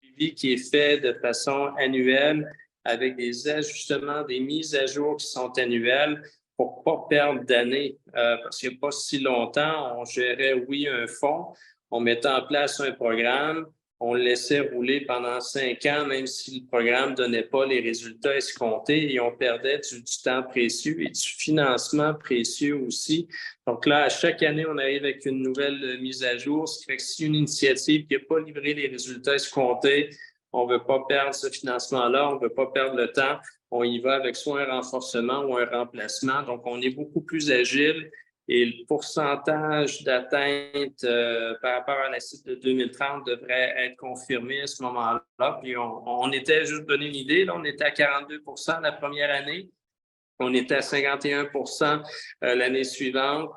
suivi qui est fait de façon annuelle avec des ajustements, des mises à jour qui sont annuelles pour ne pas perdre d'année. Parce qu'il n'y a pas si longtemps, on gérait, oui, un fonds, on mettait en place un programme, on le laissait rouler pendant 5 ans, même si le programme ne donnait pas les résultats escomptés et on perdait du temps précieux et du financement précieux aussi. Donc là, à chaque année, on arrive avec une nouvelle mise à jour, ce qui fait que si une initiative qui n'a pas livré les résultats escomptés, on ne veut pas perdre ce financement-là, on ne veut pas perdre le temps, on y va avec soit un renforcement ou un remplacement. Donc, on est beaucoup plus agile. Et le pourcentage d'atteinte par rapport à la cible de 2030 devrait être confirmé à ce moment-là. Puis on était, juste pour donner une idée, là, on était à 42 % la première année. On était à 51 % l'année suivante.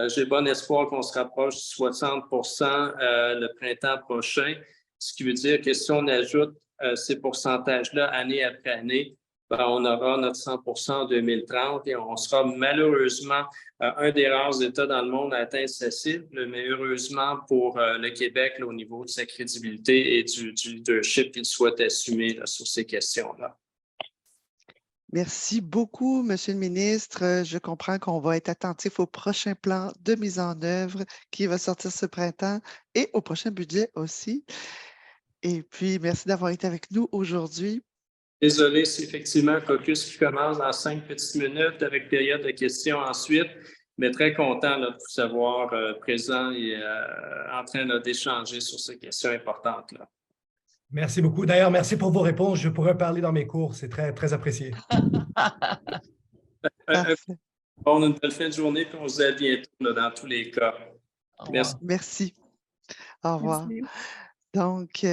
J'ai bon espoir qu'on se rapproche de 60 % le printemps prochain, ce qui veut dire que si on ajoute ces pourcentages-là année après année, ben, on aura notre 100 % en 2030 et on sera malheureusement un des rares États dans le monde à atteindre sa cible, mais heureusement pour le Québec, là, au niveau de sa crédibilité et du leadership qu'il souhaite assumer là, sur ces questions-là. Merci beaucoup, Monsieur le ministre. Je comprends qu'on va être attentif au prochain plan de mise en œuvre qui va sortir ce printemps et au prochain budget aussi. Et puis, merci d'avoir été avec nous aujourd'hui. Désolé, c'est effectivement un caucus qui commence dans 5 petites minutes avec période de questions ensuite, mais très content là, de vous savoir présent et en train d'échanger sur ces questions importantes-là. Merci beaucoup. D'ailleurs, merci pour vos réponses. Je pourrais parler dans mes cours. C'est très, très apprécié. Bon, une belle fin de journée, puis on se dit à bientôt là, dans tous les cas. Merci. Merci. Au revoir. Merci. Donc,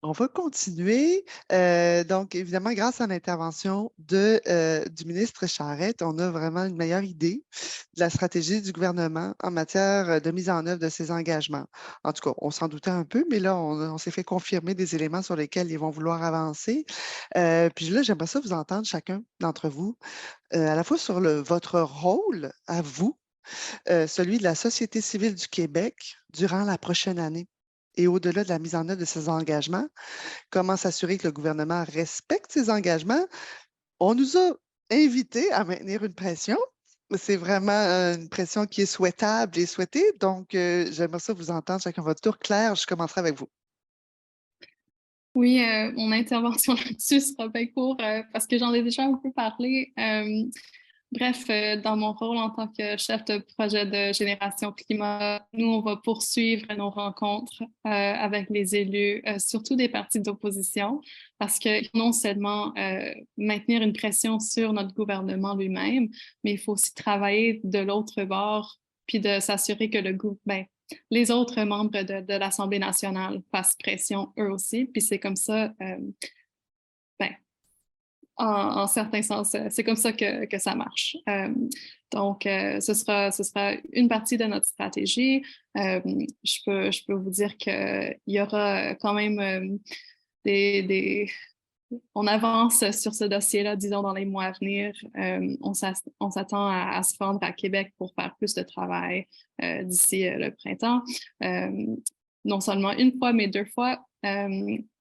on va continuer. Donc, évidemment, grâce à l'intervention du ministre Charette, on a vraiment une meilleure idée de la stratégie du gouvernement en matière de mise en œuvre de ses engagements. En tout cas, on s'en doutait un peu, mais là, on s'est fait confirmer des éléments sur lesquels ils vont vouloir avancer. Puis là, j'aimerais ça vous entendre chacun d'entre vous, à la fois sur votre rôle à vous, celui de la société civile du Québec durant la prochaine année. Et au-delà de la mise en œuvre de ces engagements, comment s'assurer que le gouvernement respecte ses engagements? On nous a invités à maintenir une pression. C'est vraiment une pression qui est souhaitable et souhaitée. Donc, j'aimerais ça vous entendre chacun votre tour. Claire, je commencerai avec vous. Oui, mon intervention là-dessus sera bien courte parce que j'en ai déjà un peu parlé. Bref, dans mon rôle en tant que chef de projet de Génération Climat, nous, on va poursuivre nos rencontres avec les élus, surtout des partis d'opposition, parce que non seulement maintenir une pression sur notre gouvernement lui-même, mais il faut aussi travailler de l'autre bord, puis de s'assurer que les autres membres de l'Assemblée nationale fassent pression eux aussi. Puis c'est comme ça, en certain sens. C'est comme ça que ça marche. Donc, ce sera une partie de notre stratégie. Je peux vous dire qu'il y aura quand même on avance sur ce dossier-là, disons, dans les mois à venir. On s'attend à se rendre à Québec pour faire plus de travail d'ici le printemps. Non seulement une fois, mais 2 fois.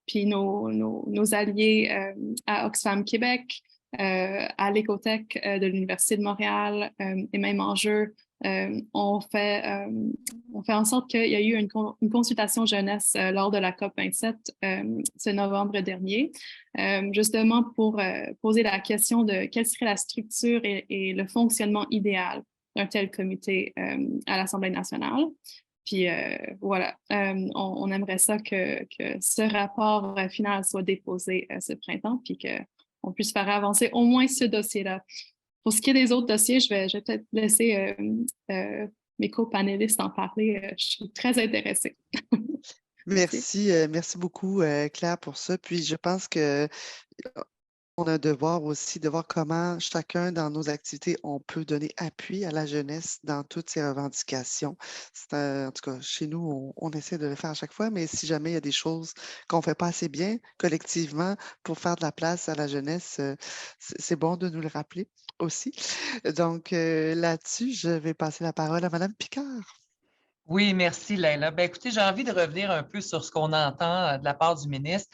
Puis nos alliés à Oxfam Québec, à l'Écotech de l'Université de Montréal et même Enjeu, on fait en sorte qu'il y a eu une consultation jeunesse lors de la COP27 ce novembre dernier, justement pour poser la question de quelle serait la structure et le fonctionnement idéal d'un tel comité à l'Assemblée nationale. Puis voilà, on aimerait ça que ce rapport final soit déposé ce printemps, puis qu'on puisse faire avancer au moins ce dossier-là. Pour ce qui est des autres dossiers, je vais peut-être laisser mes co-panélistes en parler. Je suis très intéressée. Merci beaucoup, Claire, pour ça. Puis je pense que on a un devoir aussi de voir comment chacun dans nos activités, on peut donner appui à la jeunesse dans toutes ses revendications. En tout cas, chez nous, on essaie de le faire à chaque fois, mais si jamais il y a des choses qu'on ne fait pas assez bien collectivement pour faire de la place à la jeunesse, c'est bon de nous le rappeler aussi. Donc là-dessus, je vais passer la parole à Mme Picard. Oui, merci, Leila. Ben, écoutez, j'ai envie de revenir un peu sur ce qu'on entend de la part du ministre.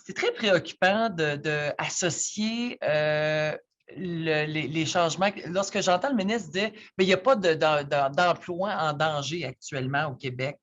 C'est très préoccupant d'associer les changements. Lorsque j'entends le ministre dire qu'il n'y a pas d'emploi en danger actuellement au Québec,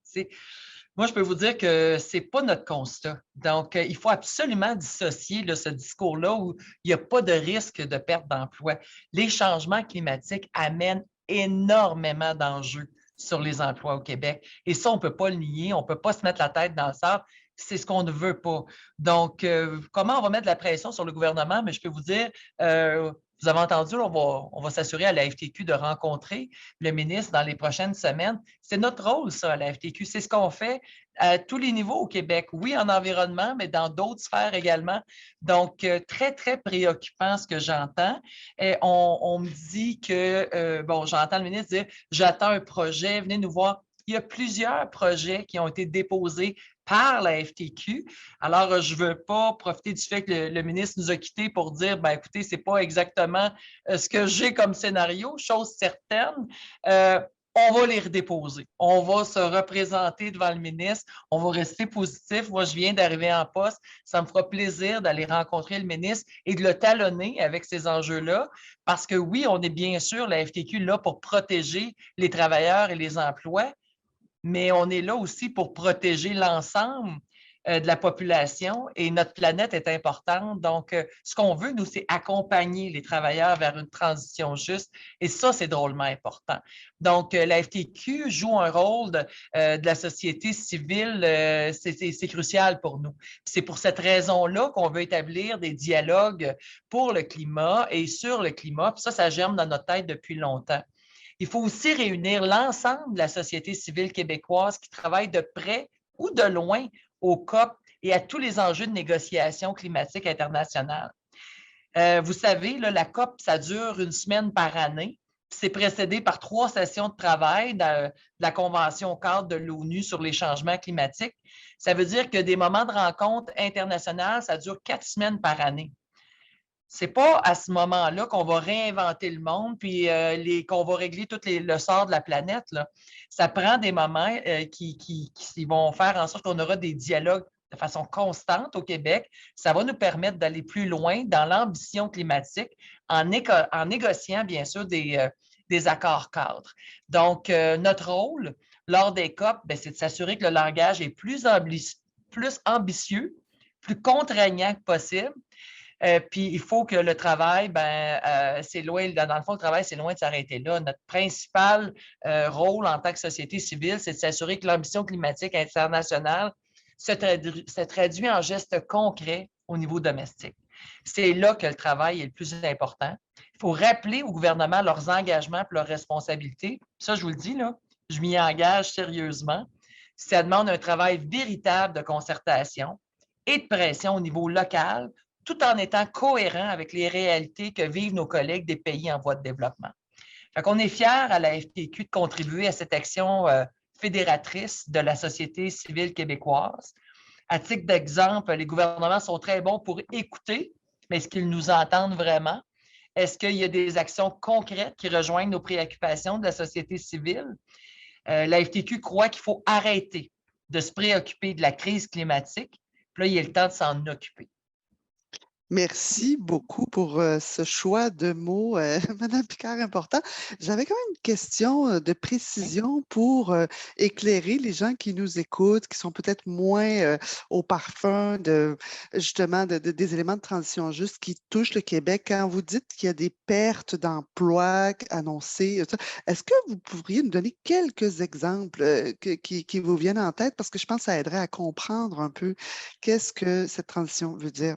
moi, je peux vous dire que ce n'est pas notre constat. Donc, il faut absolument dissocier ce discours-là où il n'y a pas de risque de perte d'emploi. Les changements climatiques amènent énormément d'enjeux sur les emplois au Québec. Et ça, on ne peut pas le nier, on ne peut pas se mettre la tête dans le sable. C'est ce qu'on ne veut pas. Donc, comment on va mettre de la pression sur le gouvernement? Mais je peux vous dire, vous avez entendu, on va s'assurer à la FTQ de rencontrer le ministre dans les prochaines semaines. C'est notre rôle, ça, à la FTQ. C'est ce qu'on fait à tous les niveaux au Québec. Oui, en environnement, mais dans d'autres sphères également. Donc, très, très préoccupant ce que j'entends. On me dit que, j'entends le ministre dire « J'attends un projet, venez nous voir ». Il y a plusieurs projets qui ont été déposés par la FTQ. Alors, je ne veux pas profiter du fait que le ministre nous a quittés pour dire, écoutez, ce n'est pas exactement ce que j'ai comme scénario, chose certaine. On va les redéposer. On va se représenter devant le ministre. On va rester positif. Moi, je viens d'arriver en poste. Ça me fera plaisir d'aller rencontrer le ministre et de le talonner avec ces enjeux-là. Parce que oui, on est bien sûr, la FTQ, là pour protéger les travailleurs et les emplois, mais on est là aussi pour protéger l'ensemble de la population et notre planète est importante. Donc, ce qu'on veut, nous, c'est accompagner les travailleurs vers une transition juste et ça, c'est drôlement important. Donc, la FTQ joue un rôle de la société civile, c'est crucial pour nous. C'est pour cette raison-là qu'on veut établir des dialogues pour le climat et sur le climat. Puis ça germe dans notre tête depuis longtemps. Il faut aussi réunir l'ensemble de la société civile québécoise qui travaille de près ou de loin au COP et à tous les enjeux de négociation climatique internationale. Vous savez, là, la COP, ça dure 1 semaine par année. C'est précédé par 3 sessions de travail de la Convention cadre de l'ONU sur les changements climatiques. Ça veut dire que des moments de rencontre internationales, ça dure 4 semaines par année. Ce n'est pas à ce moment-là qu'on va réinventer le monde puis qu'on va régler tout le sort de la planète. Là. Ça prend des moments qui vont faire en sorte qu'on aura des dialogues de façon constante au Québec. Ça va nous permettre d'aller plus loin dans l'ambition climatique en négociant, bien sûr, des accords cadres. Donc, notre rôle lors des COP, c'est de s'assurer que le langage est plus ambitieux, plus contraignant que possible. Puis il faut que le travail, c'est loin, dans le fond, le travail, c'est loin de s'arrêter là. Notre principal rôle en tant que société civile, c'est de s'assurer que l'ambition climatique internationale se traduit en gestes concrets au niveau domestique. C'est là que le travail est le plus important. Il faut rappeler au gouvernement leurs engagements et leurs responsabilités. Ça, je vous le dis, là, je m'y engage sérieusement. Ça demande un travail véritable de concertation et de pression au niveau local, tout en étant cohérent avec les réalités que vivent nos collègues des pays en voie de développement. Fait qu'on est fiers à la FTQ de contribuer à cette action fédératrice de la société civile québécoise. À titre d'exemple, les gouvernements sont très bons pour écouter, mais est-ce qu'ils nous entendent vraiment? Est-ce qu'il y a des actions concrètes qui rejoignent nos préoccupations de la société civile? La FTQ croit qu'il faut arrêter de se préoccuper de la crise climatique. Puis là, il y a le temps de s'en occuper. Merci beaucoup pour ce choix de mots, Madame Picard, important. J'avais quand même une question de précision pour éclairer les gens qui nous écoutent, qui sont peut-être moins au parfum de justement des éléments de transition juste qui touchent le Québec. Quand vous dites qu'il y a des pertes d'emplois annoncées, est-ce que vous pourriez nous donner quelques exemples qui vous viennent en tête? Parce que je pense que ça aiderait à comprendre un peu qu'est-ce que cette transition veut dire.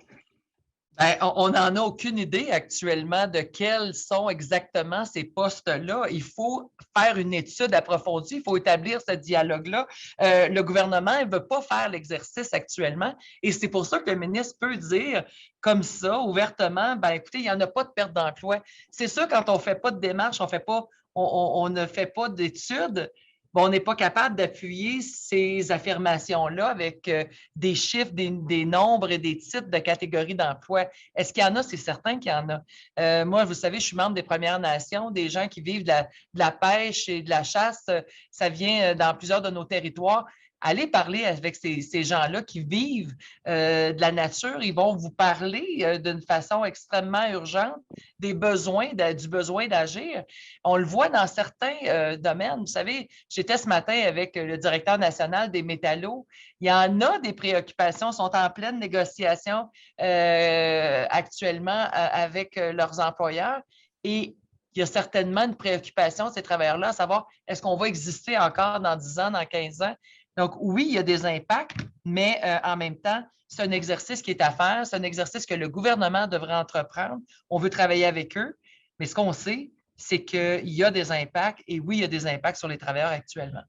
Bien, on n'en a aucune idée actuellement de quels sont exactement ces postes-là. Il faut faire une étude approfondie, il faut établir ce dialogue-là. Le gouvernement ne veut pas faire l'exercice actuellement et c'est pour ça que le ministre peut dire comme ça, ouvertement, ben écoutez, il n'y en a pas de perte d'emploi. C'est sûr, quand on ne fait pas de démarche, on ne fait pas d'études, bon, on n'est pas capable d'appuyer ces affirmations-là avec des chiffres, des nombres et des titres de catégories d'emploi. Est-ce qu'il y en a? C'est certain qu'il y en a. Moi, vous savez, je suis membre des Premières Nations, des gens qui vivent de la pêche et de la chasse. Ça vient dans plusieurs de nos territoires. Allez parler avec ces gens-là qui vivent de la nature. Ils vont vous parler d'une façon extrêmement urgente du besoin d'agir. On le voit dans certains domaines. Vous savez, j'étais ce matin avec le directeur national des métallos. Il y en a des préoccupations, sont en pleine négociation actuellement avec leurs employeurs. Et il y a certainement une préoccupation de ces travailleurs-là, à savoir, est-ce qu'on va exister encore dans 10 ans, dans 15 ans? Donc, oui, il y a des impacts, mais en même temps, c'est un exercice qui est à faire, c'est un exercice que le gouvernement devrait entreprendre. On veut travailler avec eux, mais ce qu'on sait, c'est qu'il y a des impacts, et oui, il y a des impacts sur les travailleurs actuellement.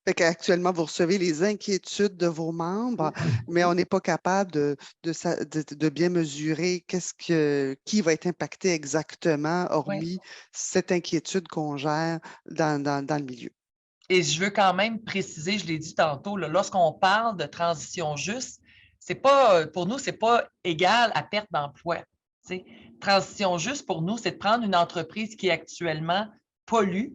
Fait qu'actuellement, vous recevez les inquiétudes de vos membres, mais on n'est pas capable de bien mesurer qui va être impacté exactement, hormis cette inquiétude qu'on gère dans le milieu. Et je veux quand même préciser, je l'ai dit tantôt, là, lorsqu'on parle de transition juste, pour nous, ce n'est pas égal à perte d'emploi. Transition juste, pour nous, c'est de prendre une entreprise qui actuellement pollue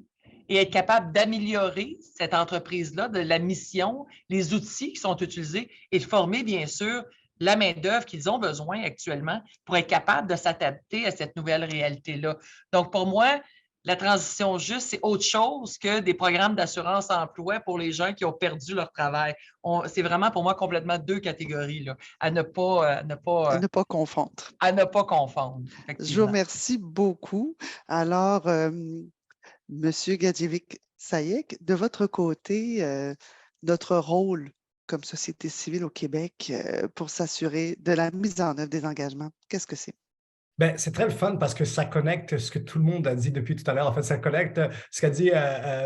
et être capable d'améliorer cette entreprise-là, de la mission, les outils qui sont utilisés et de former, bien sûr, la main-d'œuvre qu'ils ont besoin actuellement pour être capable de s'adapter à cette nouvelle réalité-là. Donc, pour moi, la transition juste, c'est autre chose que des programmes d'assurance-emploi pour les gens qui ont perdu leur travail. C'est vraiment pour moi complètement deux catégories là, à ne pas confondre. À ne pas confondre. Je vous remercie beaucoup. Alors, Monsieur Gadjevic-Sayek, de votre côté, notre rôle comme société civile au Québec pour s'assurer de la mise en œuvre des engagements, qu'est-ce que c'est? Ben, c'est très le fun parce que ça connecte ce que tout le monde a dit depuis tout à l'heure. En fait, ça connecte ce qu'a dit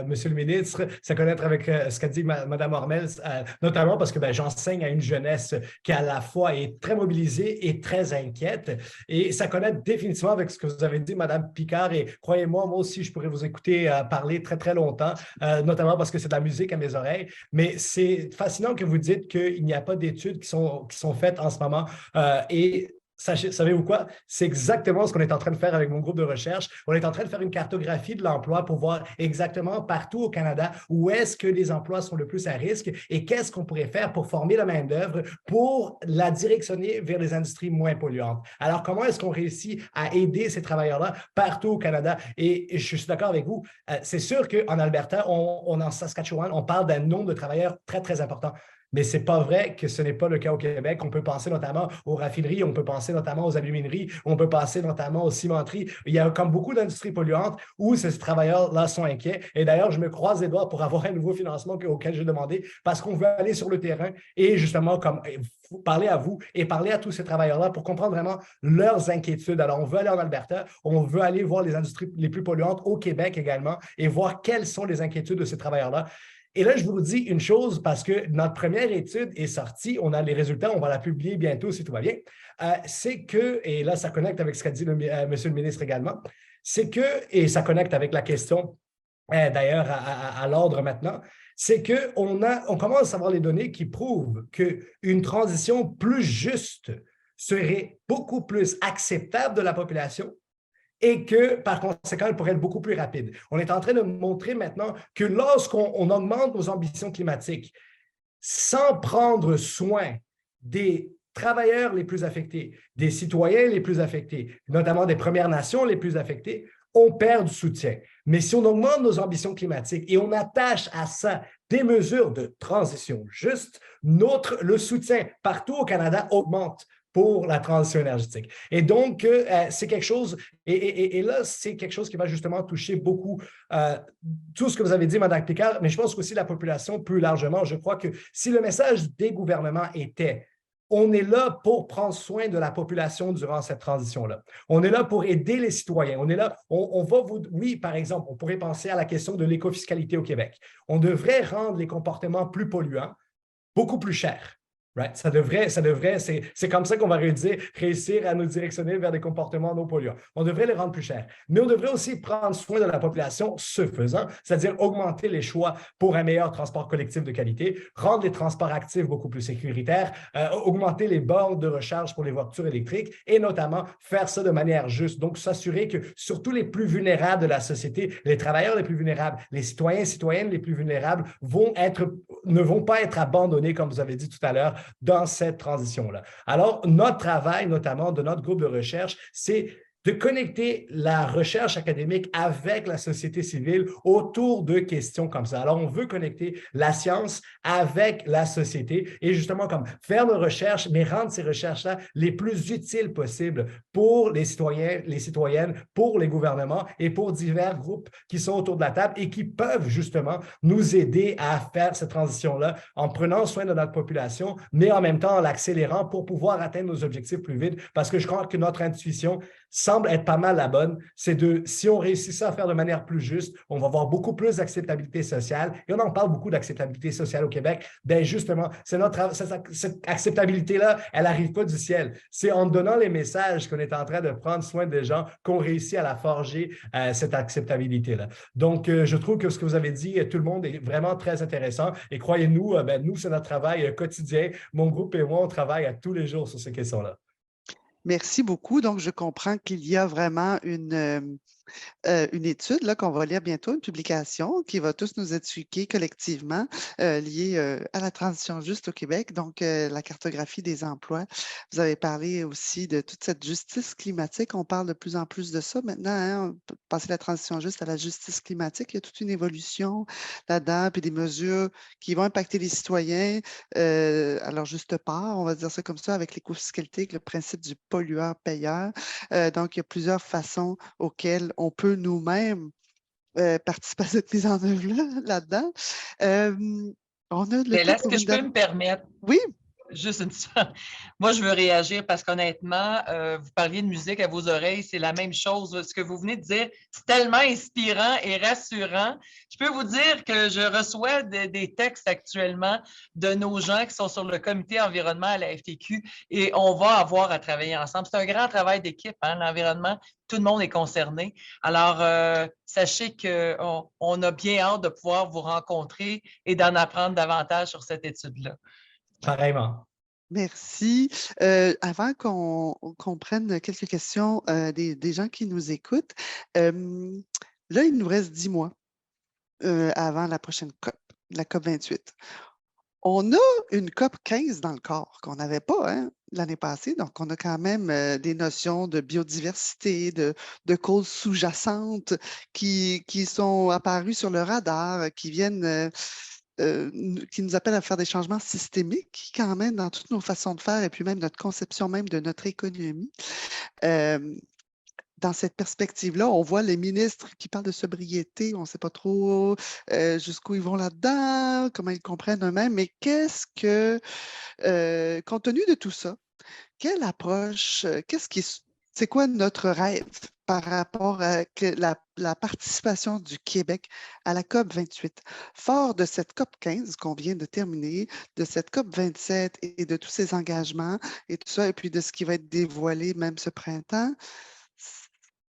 Monsieur le ministre, ça connecte avec ce qu'a dit Mme Ormel, notamment parce que j'enseigne à une jeunesse qui à la fois est très mobilisée et très inquiète. Et ça connecte définitivement avec ce que vous avez dit, Mme Picard. Et croyez-moi, moi aussi, je pourrais vous écouter parler très, très longtemps, notamment parce que c'est de la musique à mes oreilles. Mais c'est fascinant que vous dites qu'il n'y a pas d'études qui sont faites en ce moment. Et savez-vous quoi? C'est exactement ce qu'on est en train de faire avec mon groupe de recherche. On est en train de faire une cartographie de l'emploi pour voir exactement partout au Canada où est-ce que les emplois sont le plus à risque et qu'est-ce qu'on pourrait faire pour former la main-d'œuvre pour la directionner vers les industries moins polluantes. Alors, comment est-ce qu'on réussit à aider ces travailleurs-là partout au Canada? Et je suis d'accord avec vous. C'est sûr qu'en Alberta, en Saskatchewan, on parle d'un nombre de travailleurs très, très important. Mais ce n'est pas vrai que ce n'est pas le cas au Québec. On peut penser notamment aux raffineries, on peut penser notamment aux alumineries, on peut penser notamment aux cimenteries. Il y a comme beaucoup d'industries polluantes où ces travailleurs-là sont inquiets. Et d'ailleurs, je me croise les doigts pour avoir un nouveau financement auquel j'ai demandé parce qu'on veut aller sur le terrain et justement parler à vous et parler à tous ces travailleurs-là pour comprendre vraiment leurs inquiétudes. Alors, on veut aller en Alberta, on veut aller voir les industries les plus polluantes au Québec également et voir quelles sont les inquiétudes de ces travailleurs-là. Et là, je vous dis une chose parce que notre première étude est sortie, on a les résultats, on va la publier bientôt si tout va bien. C'est que, et là, ça connecte avec ce qu'a dit Monsieur le ministre également, c'est que, et ça connecte avec la question d'ailleurs à l'ordre maintenant, c'est qu'on commence à avoir les données qui prouvent qu'une transition plus juste serait beaucoup plus acceptable de la population et que, par conséquent, elle pourrait être beaucoup plus rapide. On est en train de montrer maintenant que lorsqu'on augmente nos ambitions climatiques sans prendre soin des travailleurs les plus affectés, des citoyens les plus affectés, notamment des Premières Nations les plus affectées, on perd du soutien. Mais si on augmente nos ambitions climatiques et on attache à ça des mesures de transition juste, le soutien partout au Canada augmente pour la transition énergétique. Et donc, c'est quelque chose, et là, c'est quelque chose qui va justement toucher beaucoup tout ce que vous avez dit, Mme Picard, mais je pense aussi la population plus largement. Je crois que si le message des gouvernements était on est là pour prendre soin de la population durant cette transition-là. On est là pour aider les citoyens. On est là, on va vous... Oui, par exemple, on pourrait penser à la question de l'écofiscalité au Québec. On devrait rendre les comportements plus polluants beaucoup plus chers. Right? Ça devrait, c'est comme ça qu'on va réussir à nous directionner vers des comportements non polluants. On devrait les rendre plus chers. Mais on devrait aussi prendre soin de la population ce faisant, c'est-à-dire augmenter les choix pour un meilleur transport collectif de qualité, rendre les transports actifs beaucoup plus sécuritaires, augmenter les bornes de recharge pour les voitures électriques et notamment faire ça de manière juste. Donc, s'assurer que surtout les plus vulnérables de la société, les travailleurs les plus vulnérables, les citoyens et citoyennes les plus vulnérables ne vont pas être abandonnés, comme vous avez dit tout à l'heure, dans cette transition-là. Alors, notre travail, notamment de notre groupe de recherche, c'est de connecter la recherche académique avec la société civile autour de questions comme ça. Alors, on veut connecter la science avec la société et justement comme faire nos recherches, mais rendre ces recherches-là les plus utiles possibles pour les citoyens, les citoyennes, pour les gouvernements et pour divers groupes qui sont autour de la table et qui peuvent justement nous aider à faire cette transition-là en prenant soin de notre population, mais en même temps en l'accélérant pour pouvoir atteindre nos objectifs plus vite parce que je crois que notre intuition semble être pas mal la bonne, c'est si on réussit ça à faire de manière plus juste, on va avoir beaucoup plus d'acceptabilité sociale. Et on en parle beaucoup d'acceptabilité sociale au Québec. Bien, justement, cette acceptabilité-là, elle n'arrive pas du ciel. C'est en donnant les messages qu'on est en train de prendre soin des gens qu'on réussit à la forger, cette acceptabilité-là. Donc, je trouve que ce que vous avez dit, tout le monde est vraiment très intéressant. Et croyez-nous, nous, c'est notre travail quotidien. Mon groupe et moi, on travaille à tous les jours sur ces questions-là. Merci beaucoup. Donc, je comprends qu'il y a vraiment une étude là, qu'on va lire bientôt, une publication qui va tous nous éduquer collectivement liée à la transition juste au Québec, donc la cartographie des emplois. Vous avez parlé aussi de toute cette justice climatique. On parle de plus en plus de ça maintenant, hein, passer la transition juste à la justice climatique. Il y a toute une évolution là-dedans, puis des mesures qui vont impacter les citoyens à leur juste part, on va dire ça comme ça, avec l'écofiscalité, avec le principe du pollueur-payeur. Donc, il y a plusieurs façons auxquelles on peut nous-mêmes participer à cette mise en œuvre-là, on a le Mais temps là, est-ce pour que une je peux me permettre? Oui, Juste une seconde. Moi, je veux réagir parce qu'honnêtement, vous parliez de musique à vos oreilles, c'est la même chose. Ce que vous venez de dire, c'est tellement inspirant et rassurant. Je peux vous dire que je reçois des textes actuellement de nos gens qui sont sur le comité environnement à la FTQ et on va avoir à travailler ensemble. C'est un grand travail d'équipe, hein, l'environnement. Tout le monde est concerné. Alors, sachez qu'on a bien hâte de pouvoir vous rencontrer et d'en apprendre davantage sur cette étude-là. Pareillement. merci. Avant qu'on prenne quelques questions des gens qui nous écoutent, là, il nous reste 10 mois avant la prochaine COP, la COP 28. On a une COP 15 dans le corps qu'on n'avait pas hein, l'année passée. Donc, on a quand même des notions de biodiversité, de causes sous-jacentes qui sont apparues sur le radar, qui viennent, qui nous appellent à faire des changements systémiques quand même dans toutes nos façons de faire et puis même notre conception même de notre économie. Dans cette perspective-là, on voit les ministres qui parlent de sobriété, on ne sait pas trop jusqu'où ils vont là-dedans, comment ils comprennent eux-mêmes, mais qu'est-ce que, compte tenu de tout ça, quelle approche, qu'est-ce qui est C'est quoi notre rêve par rapport à la participation du Québec à la COP 28? Fort de cette COP 15 qu'on vient de terminer, de cette COP 27 et de tous ces engagements et tout ça, et puis de ce qui va être dévoilé même ce printemps,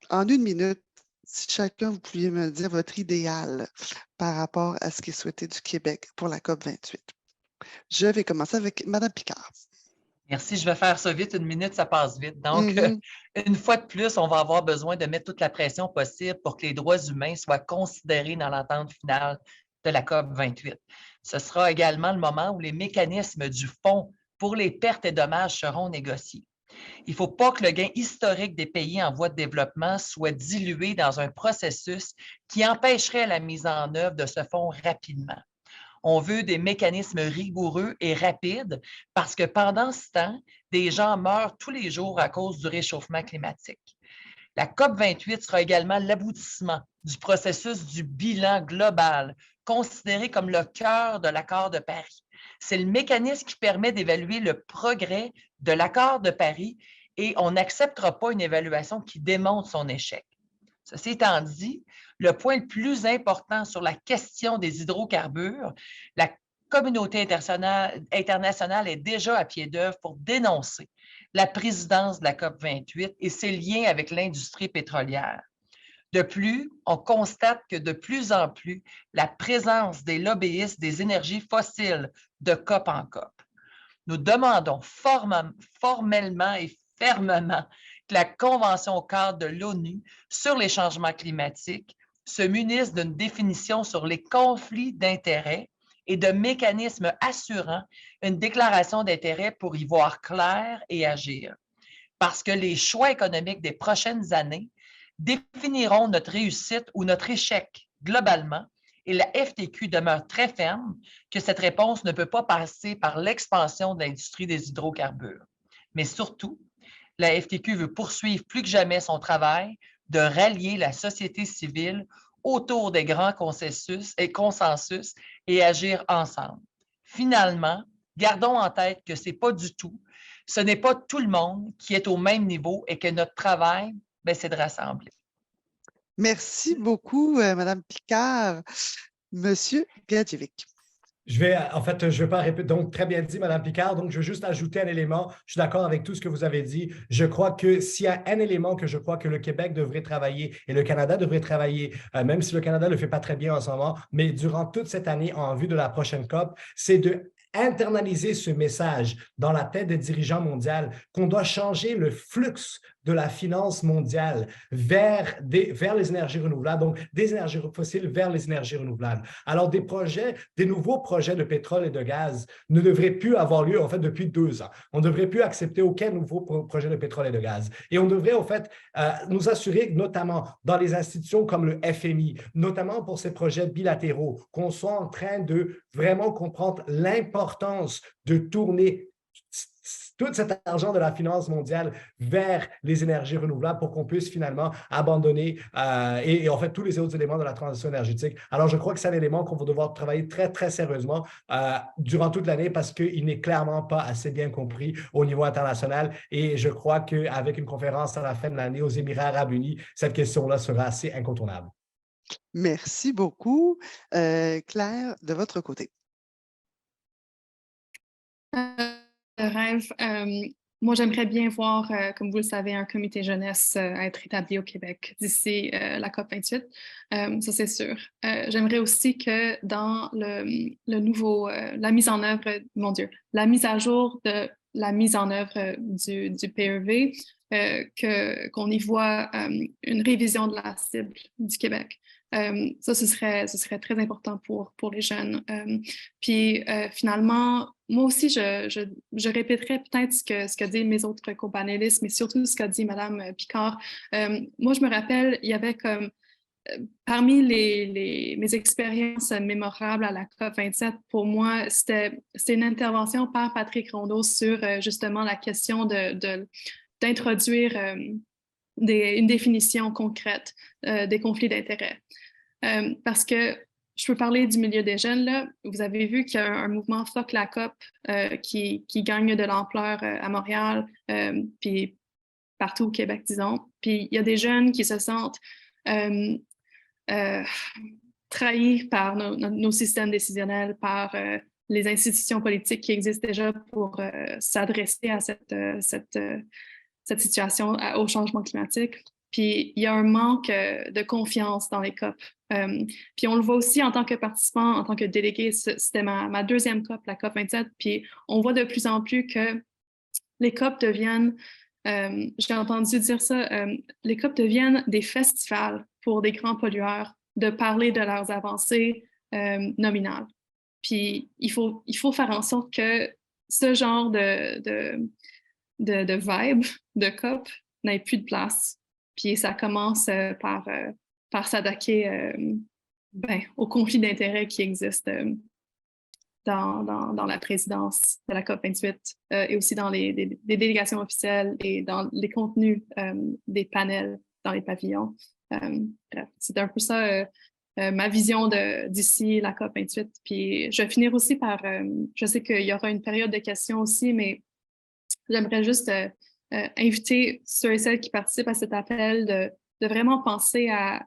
en 1 minute, si chacun, vous pouviez me dire votre idéal par rapport à ce qui est souhaité du Québec pour la COP 28. Je vais commencer avec Mme Picard. Merci, je vais faire ça vite. 1 minute, ça passe vite. Donc, Mhm. une fois de plus, on va avoir besoin de mettre toute la pression possible pour que les droits humains soient considérés dans l'entente finale de la COP 28. Ce sera également le moment où les mécanismes du fonds pour les pertes et dommages seront négociés. Il ne faut pas que le gain historique des pays en voie de développement soit dilué dans un processus qui empêcherait la mise en œuvre de ce fonds rapidement. On veut des mécanismes rigoureux et rapides parce que pendant ce temps, des gens meurent tous les jours à cause du réchauffement climatique. La COP 28 sera également l'aboutissement du processus du bilan global, considéré comme le cœur de l'accord de Paris. C'est le mécanisme qui permet d'évaluer le progrès de l'accord de Paris et on n'acceptera pas une évaluation qui démontre son échec. Ceci étant dit, le point le plus important sur la question des hydrocarbures, la communauté internationale est déjà à pied d'œuvre pour dénoncer la présidence de la COP 28 et ses liens avec l'industrie pétrolière. De plus, on constate que de plus en plus, la présence des lobbyistes des énergies fossiles de COP en COP. Nous demandons formellement et fermement que la Convention cadre de l'ONU sur les changements climatiques se munisse d'une définition sur les conflits d'intérêts et de mécanismes assurant une déclaration d'intérêt pour y voir clair et agir. Parce que les choix économiques des prochaines années définiront notre réussite ou notre échec globalement, et la FTQ demeure très ferme que cette réponse ne peut pas passer par l'expansion de l'industrie des hydrocarbures. Mais surtout, la FTQ veut poursuivre plus que jamais son travail de rallier la société civile autour des grands consensus et agir ensemble. Finalement, gardons en tête que ce n'est pas tout le monde qui est au même niveau et que notre travail, c'est de rassembler. Merci beaucoup, Mme Picard. Monsieur Gadjevic. Je vais pas répéter. Donc, très bien dit, Mme Picard. Donc, je veux juste ajouter un élément. Je suis d'accord avec tout ce que vous avez dit. Je crois que s'il y a un élément que je crois que le Québec devrait travailler et le Canada devrait travailler, même si le Canada ne le fait pas très bien en ce moment, mais durant toute cette année en vue de la prochaine COP, c'est de internaliser ce message dans la tête des dirigeants mondiaux qu'on doit changer le flux de la finance mondiale vers les énergies renouvelables, donc des énergies fossiles vers les énergies renouvelables. Alors, des nouveaux projets de pétrole et de gaz ne devraient plus avoir lieu, en fait, depuis 2 ans. On ne devrait plus accepter aucun nouveau projet de pétrole et de gaz. Et on devrait, en fait, nous assurer, notamment dans les institutions comme le FMI, notamment pour ces projets bilatéraux, qu'on soit en train de vraiment comprendre l'importance de tourner tout cet argent de la finance mondiale vers les énergies renouvelables pour qu'on puisse finalement abandonner et en fait tous les autres éléments de la transition énergétique. Alors, je crois que c'est un élément qu'on va devoir travailler très, très sérieusement durant toute l'année parce qu'il n'est clairement pas assez bien compris au niveau international et je crois qu'avec une conférence à la fin de l'année aux Émirats arabes unis, cette question-là sera assez incontournable. Merci beaucoup. Claire, de votre côté. Rêve. Moi, j'aimerais bien voir, comme vous le savez, un comité jeunesse être établi au Québec d'ici la COP 28. Ça, c'est sûr. J'aimerais aussi que dans le nouveau, la mise en œuvre, la mise à jour de la mise en œuvre du PEV, qu'on y voit une révision de la cible du Québec. Ça, ce serait très important pour les jeunes. Puis finalement, moi aussi, je répéterai peut-être ce que disent mes autres co-panélistes, mais surtout ce qu'a dit Mme Picard. Moi, je me rappelle, il y avait comme parmi mes expériences mémorables à la COP27, pour moi, c'était une intervention par Patrick Rondeau sur justement la question d'introduire une définition concrète des conflits d'intérêts. Parce que je peux parler du milieu des jeunes, là. Vous avez vu qu'il y a un mouvement Fuck la COP qui gagne de l'ampleur à Montréal, puis partout au Québec, disons. Puis il y a des jeunes qui se sentent trahis par nos systèmes décisionnels, par les institutions politiques qui existent déjà pour s'adresser à cette situation, au changement climatique. Puis il y a un manque de confiance dans les COP. Puis on le voit aussi en tant que participant, en tant que délégué. C'était ma deuxième COP, la COP 27. Puis on voit de plus en plus que les COP deviennent, j'ai entendu dire ça, les COP deviennent des festivals pour des grands pollueurs de parler de leurs avancées nominales. Puis il faut faire en sorte que ce genre de vibe de COP n'ait plus de place. Puis ça commence par s'attaquer au conflit d'intérêts qui existe dans la présidence de la COP 28 et aussi dans les délégations officielles et dans les contenus des panels dans les pavillons. Bref, c'est un peu ça ma vision d'ici la COP 28. Puis je vais finir aussi par, je sais qu'il y aura une période de questions aussi, mais j'aimerais juste inviter ceux et celles qui participent à cet appel de vraiment penser à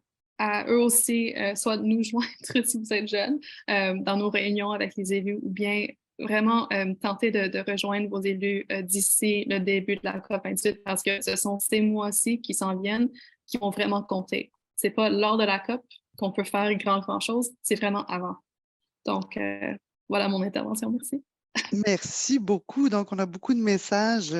eux aussi, soit nous joindre si vous êtes jeunes, dans nos réunions avec les élus, ou bien vraiment tenter de rejoindre vos élus d'ici le début de la COP28, parce que ce sont ces mois-ci qui s'en viennent qui vont vraiment compter. C'est pas lors de la COP qu'on peut faire grand chose, c'est vraiment avant. Donc, voilà mon intervention. Merci. Merci beaucoup. Donc, on a beaucoup de messages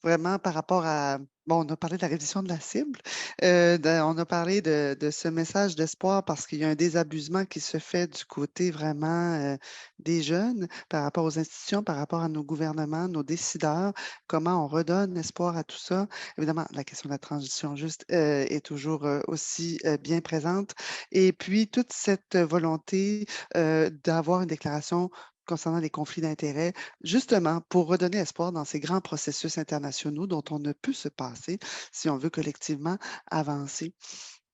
vraiment par rapport à... Bon, on a parlé de la révision de la cible. On a parlé de ce message d'espoir parce qu'il y a un désabusement qui se fait du côté vraiment des jeunes par rapport aux institutions, par rapport à nos gouvernements, nos décideurs. Comment on redonne espoir à tout ça? Évidemment, la question de la transition juste est toujours aussi bien présente. Et puis, toute cette volonté d'avoir une déclaration concernant les conflits d'intérêts, justement pour redonner espoir dans ces grands processus internationaux dont on ne peut se passer si on veut collectivement avancer.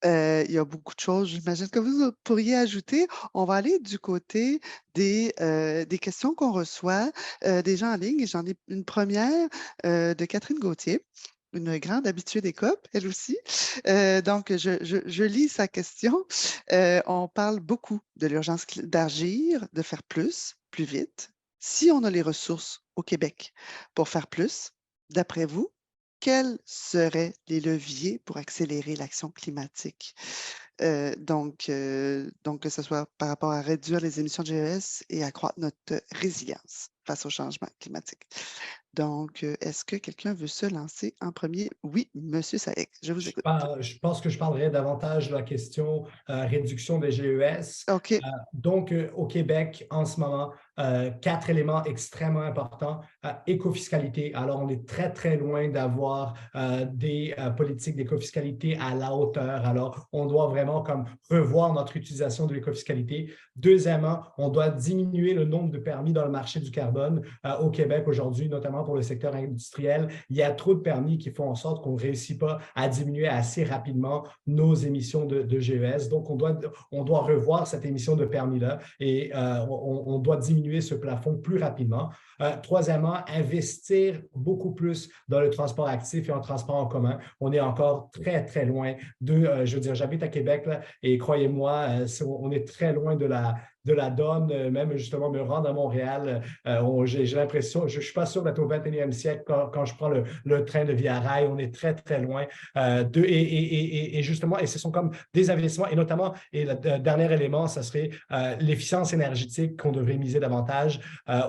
Il y a beaucoup de choses, j'imagine, que vous pourriez ajouter. On va aller du côté des questions qu'on reçoit des gens en ligne. Et j'en ai une première de Catherine Gauthier, une grande habituée des COP, elle aussi. Donc, je lis sa question. On parle beaucoup de l'urgence d'agir, de faire plus vite. Si on a les ressources au Québec pour faire plus, d'après vous, quels seraient les leviers pour accélérer l'action climatique? Donc, que ce soit par rapport à réduire les émissions de GES et accroître notre résilience face au changement climatique. Donc, est-ce que quelqu'un veut se lancer en premier? Oui, Monsieur Saïk, je vous écoute. Je pense que je parlerai davantage de la question réduction des GES. OK. Donc, au Québec, en ce moment, 4 éléments extrêmement importants. Écofiscalité. Alors, on est très, très loin d'avoir des politiques d'écofiscalité à la hauteur. Alors, on doit vraiment comme revoir notre utilisation de l'écofiscalité. Deuxièmement, on doit diminuer le nombre de permis dans le marché du carbone au Québec aujourd'hui, notamment pour le secteur industriel. Il y a trop de permis qui font en sorte qu'on ne réussit pas à diminuer assez rapidement nos émissions de GES. Donc, on doit revoir cette émission de permis-là et on doit diminuer ce plafond plus rapidement. Troisièmement, investir beaucoup plus dans le transport actif et en transport en commun. On est encore très, très loin de, je veux dire, j'habite à Québec là, et croyez-moi, on est très loin de la donne, même justement me rendre à Montréal. J'ai l'impression, je ne suis pas sûr d'être au 21e siècle quand je prends le train de Via Rail. On est très, très loin. Et justement, et ce sont comme des investissements, et notamment, et le dernier élément, ça serait l'efficience énergétique qu'on devrait miser davantage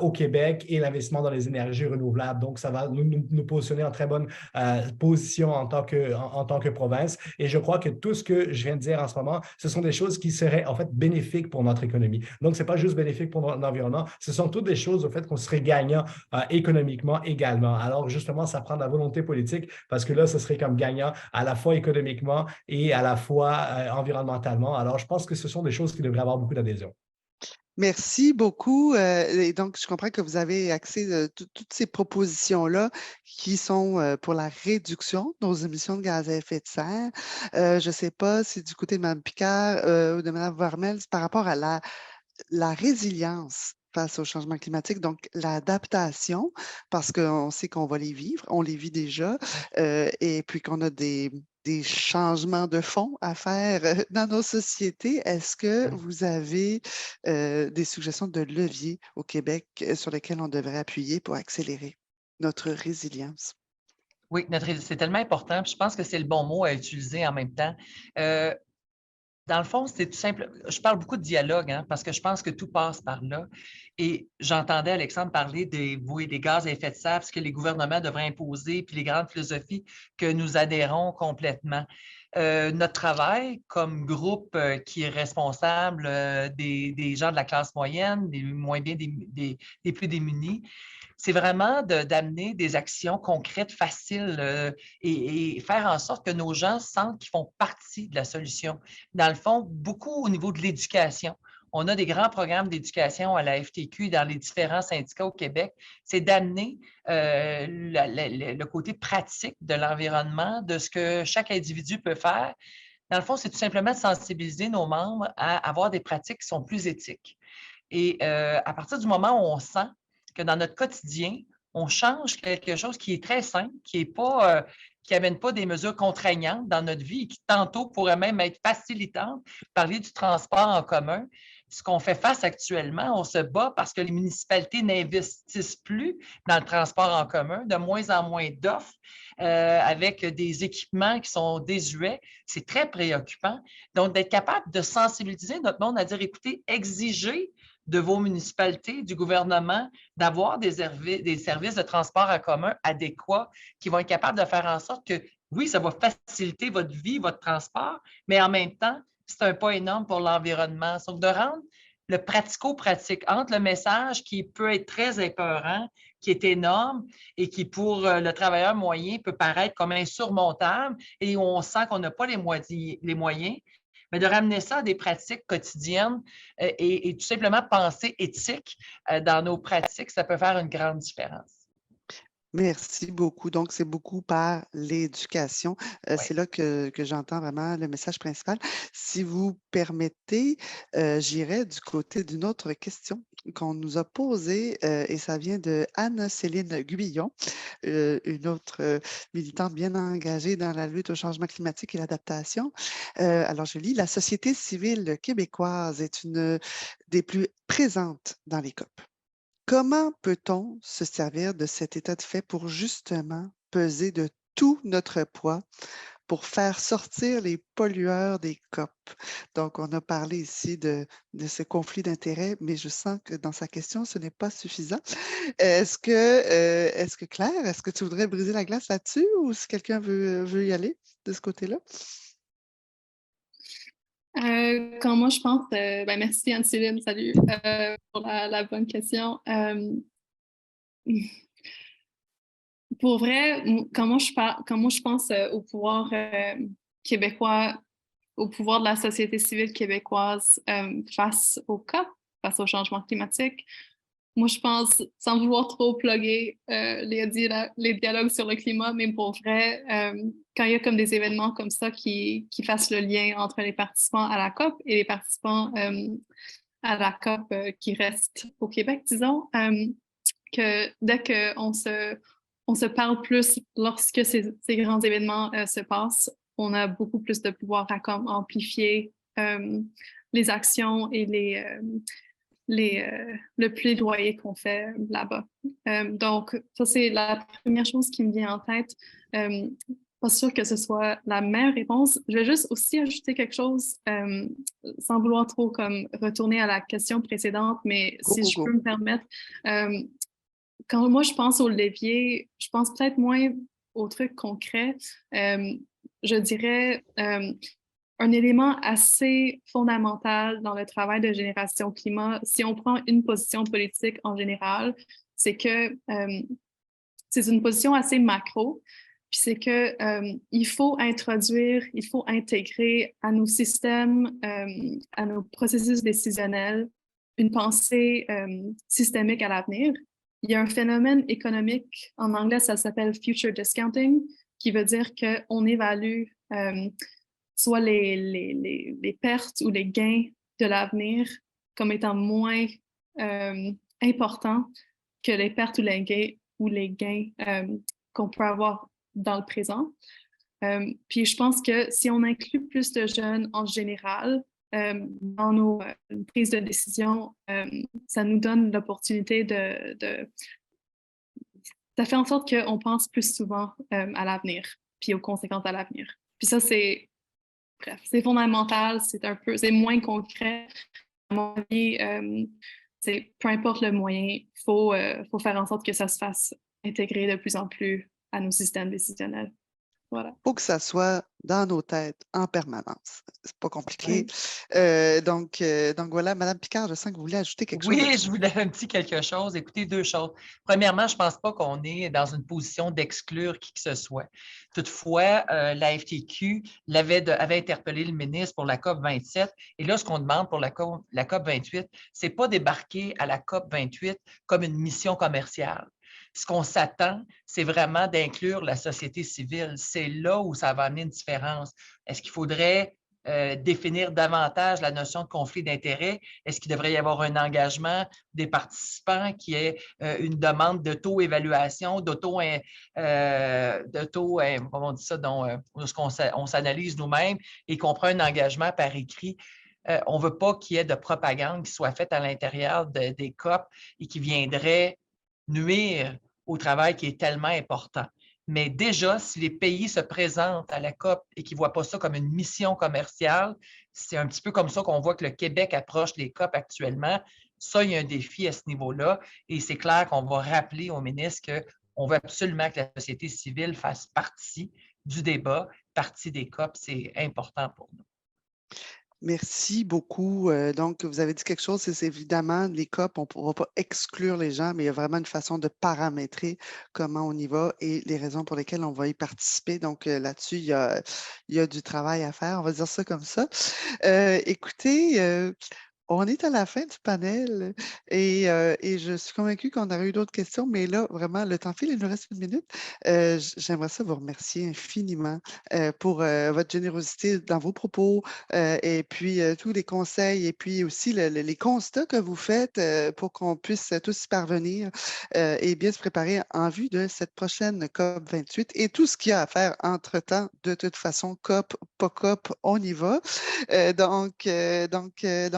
au Québec et l'investissement dans les énergies renouvelables. Donc, ça va nous positionner en très bonne position en tant que province. Et je crois que tout ce que je viens de dire en ce moment, ce sont des choses qui seraient en fait bénéfiques pour notre économie. Donc, ce n'est pas juste bénéfique pour notre environnement, ce sont toutes des choses au fait qu'on serait gagnant économiquement également. Alors, justement, ça prend de la volonté politique parce que là, ce serait comme gagnant à la fois économiquement et à la fois environnementalement. Alors, je pense que ce sont des choses qui devraient avoir beaucoup d'adhésion. Merci beaucoup. Et donc, je comprends que vous avez accès à toutes ces propositions-là qui sont pour la réduction de nos émissions de gaz à effet de serre. Je ne sais pas si du côté de Mme Picard ou de Mme Vermel, c'est par rapport à la résilience face au changement climatique. Donc, l'adaptation, parce qu'on sait qu'on va les vivre, on les vit déjà, et puis qu'on a des changements de fond à faire dans nos sociétés. Est-ce que vous avez des suggestions de leviers au Québec sur lesquels on devrait appuyer pour accélérer notre résilience? Oui, c'est tellement important. Puis je pense que c'est le bon mot à utiliser en même temps. Dans le fond, c'est tout simple. Je parle beaucoup de dialogue, hein, parce que je pense que tout passe par là. Et j'entendais Alexandre parler des gaz à effet de serre, ce que les gouvernements devraient imposer, puis les grandes philosophies que nous adhérons complètement. Notre travail comme groupe qui est responsable des gens de la classe moyenne, des moins bien des plus démunis, c'est vraiment d'amener des actions concrètes, faciles et faire en sorte que nos gens sentent qu'ils font partie de la solution. Dans le fond, beaucoup au niveau de l'éducation. On a des grands programmes d'éducation à la FTQ dans les différents syndicats au Québec. C'est d'amener le côté pratique de l'environnement, de ce que chaque individu peut faire. Dans le fond, c'est tout simplement de sensibiliser nos membres à avoir des pratiques qui sont plus éthiques. Et à partir du moment où on sent que dans notre quotidien, on change quelque chose qui est très simple, qui n'amène pas des mesures contraignantes dans notre vie et qui tantôt pourrait même être facilitantes. Parler du transport en commun, ce qu'on fait face actuellement, on se bat parce que les municipalités n'investissent plus dans le transport en commun, de moins en moins d'offres, avec des équipements qui sont désuets. C'est très préoccupant. Donc, d'être capable de sensibiliser notre monde à dire, écoutez, exigez de vos municipalités, du gouvernement, d'avoir des services de transport en commun adéquats qui vont être capables de faire en sorte que, oui, ça va faciliter votre vie, votre transport, mais en même temps, c'est un pas énorme pour l'environnement. Donc, de rendre le pratico-pratique entre le message qui peut être très épeurant, qui est énorme et qui, pour le travailleur moyen, peut paraître comme insurmontable et où on sent qu'on n'a pas les moyens, mais de ramener ça à des pratiques quotidiennes et tout simplement penser éthique dans nos pratiques, ça peut faire une grande différence. Merci beaucoup. Donc, c'est beaucoup par l'éducation. Oui. C'est là que j'entends vraiment le message principal. Si vous permettez, j'irai du côté d'une autre question qu'on nous a posée et ça vient de Anne-Céline Guyillon, une autre militante bien engagée dans la lutte au changement climatique et l'adaptation. Alors, je lis, la société civile québécoise est une des plus présentes dans les COP. Comment peut-on se servir de cet état de fait pour justement peser de tout notre poids pour faire sortir les pollueurs des COP? Donc, on a parlé ici de ce conflit d'intérêts, mais je sens que dans sa question, ce n'est pas suffisant. Est-ce que Claire, est-ce que tu voudrais briser la glace là-dessus ou si quelqu'un veut y aller de ce côté-là? Quand moi je pense, merci Anne-Céline, salut pour la bonne question. Pour vrai, quand moi je pense au pouvoir québécois, au pouvoir de la société civile québécoise face au COP, face au changement climatique, moi je pense, sans vouloir trop plugger les dialogues sur le climat, mais pour vrai, quand il y a comme des événements comme ça qui fassent le lien entre les participants à la COP et les participants à la COP qui restent au Québec, disons, que dès qu'on se parle plus lorsque ces grands événements se passent, on a beaucoup plus de pouvoir à comme amplifier les actions et le plaidoyer qu'on fait là-bas. Donc, ça, c'est la première chose qui me vient en tête. Pas sûr que ce soit la meilleure réponse. Je vais juste aussi ajouter quelque chose, sans vouloir trop comme retourner à la question précédente, mais si je peux me permettre. Quand moi, je pense au levier, je pense peut-être moins aux trucs concrets. Je dirais un élément assez fondamental dans le travail de Génération Climat, si on prend une position politique en général, c'est que c'est une position assez macro, puis c'est que il faut intégrer à nos systèmes, à nos processus décisionnels, une pensée systémique à l'avenir. Il y a un phénomène économique, en anglais, ça s'appelle future discounting, qui veut dire qu'on évalue soit les pertes ou les gains de l'avenir comme étant moins important que les pertes ou les gains qu'on peut avoir dans le présent. Puis je pense que si on inclut plus de jeunes en général dans nos prises de décision, ça nous donne l'opportunité ça fait en sorte qu'on pense plus souvent à l'avenir, puis aux conséquences à l'avenir. Puis ça, c'est fondamental, c'est moins concret. À mon avis, peu importe le moyen, il faut faire en sorte que ça se fasse intégrer de plus en plus à nos systèmes décisionnels. Voilà. Il faut que ça soit dans nos têtes en permanence. C'est pas compliqué. Donc voilà, Mme Picard, je sens que vous voulez ajouter quelque chose. Oui, je voulais un petit quelque chose. Écoutez, 2 choses. Premièrement, je ne pense pas qu'on est dans une position d'exclure qui que ce soit. Toutefois, la FTQ avait interpellé le ministre pour la COP 27. Et là, ce qu'on demande pour la COP 28, ce n'est pas débarquer à la COP 28 comme une mission commerciale. Ce qu'on s'attend, c'est vraiment d'inclure la société civile. C'est là où ça va amener une différence. Est-ce qu'il faudrait définir davantage la notion de conflit d'intérêts? Est-ce qu'il devrait y avoir un engagement des participants qui est une demande d'auto-évaluation, comment on dit ça, on s'analyse nous-mêmes et qu'on prend un engagement par écrit? On ne veut pas qu'il y ait de propagande qui soit faite à l'intérieur des COP et qui viendrait nuire au travail qui est tellement important. Mais déjà, si les pays se présentent à la COP et qu'ils ne voient pas ça comme une mission commerciale, c'est un petit peu comme ça qu'on voit que le Québec approche les COP actuellement. Ça, il y a un défi à ce niveau-là. Et c'est clair qu'on va rappeler au ministre qu'on veut absolument que la société civile fasse partie du débat, partie des COP. C'est important pour nous. Merci beaucoup. Donc, vous avez dit quelque chose, c'est évidemment, les COP, on ne pourra pas exclure les gens, mais il y a vraiment une façon de paramétrer comment on y va et les raisons pour lesquelles on va y participer. Donc, là-dessus, il y a du travail à faire, on va dire ça comme ça. Écoutez, on est à la fin du panel et je suis convaincue qu'on aurait eu d'autres questions, mais là, vraiment, le temps file, il nous reste 1 minute. J'aimerais ça vous remercier infiniment pour votre générosité dans vos propos et puis tous les conseils et puis aussi les constats que vous faites pour qu'on puisse tous y parvenir et bien se préparer en vue de cette prochaine COP 28 et tout ce qu'il y a à faire entre-temps. De toute façon, COP, pas COP, on y va. Donc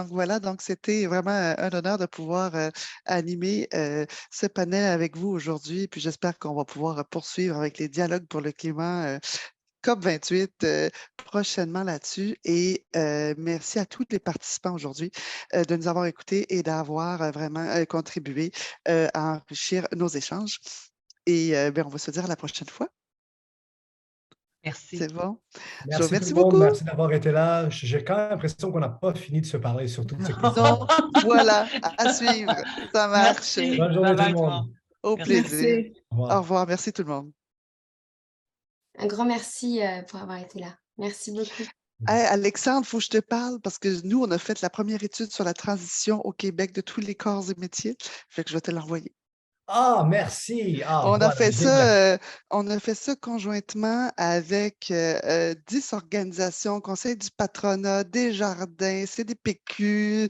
voilà, donc c'était vraiment un honneur de pouvoir animer ce panel avec vous aujourd'hui. Puis j'espère qu'on va pouvoir poursuivre avec les dialogues pour le climat COP 28 prochainement là-dessus. Et merci à tous les participants aujourd'hui de nous avoir écoutés et d'avoir vraiment contribué à enrichir nos échanges. Et on va se dire à la prochaine fois. Merci. C'est bon. Je Merci vous remercie tout le monde. beaucoup. Merci d'avoir été là. J'ai quand même l'impression qu'on n'a pas fini de se parler sur toutes ces questions. Non, voilà, à suivre. Ça marche. Merci. Bonne journée tout Bye-bye, le monde. Au Merci. plaisir. Merci. Au revoir. Au revoir. Merci tout le monde. Un grand merci pour avoir été là. Merci beaucoup. Hey, Alexandre, il faut que je te parle parce que nous, on a fait la première étude sur la transition au Québec de tous les corps et métiers. Fait que je vais te l'envoyer. Ah, merci. Ah, On a voilà, fait génial. ça, on a fait ça conjointement avec 10 organisations, Conseil du patronat, Desjardins, CDPQ,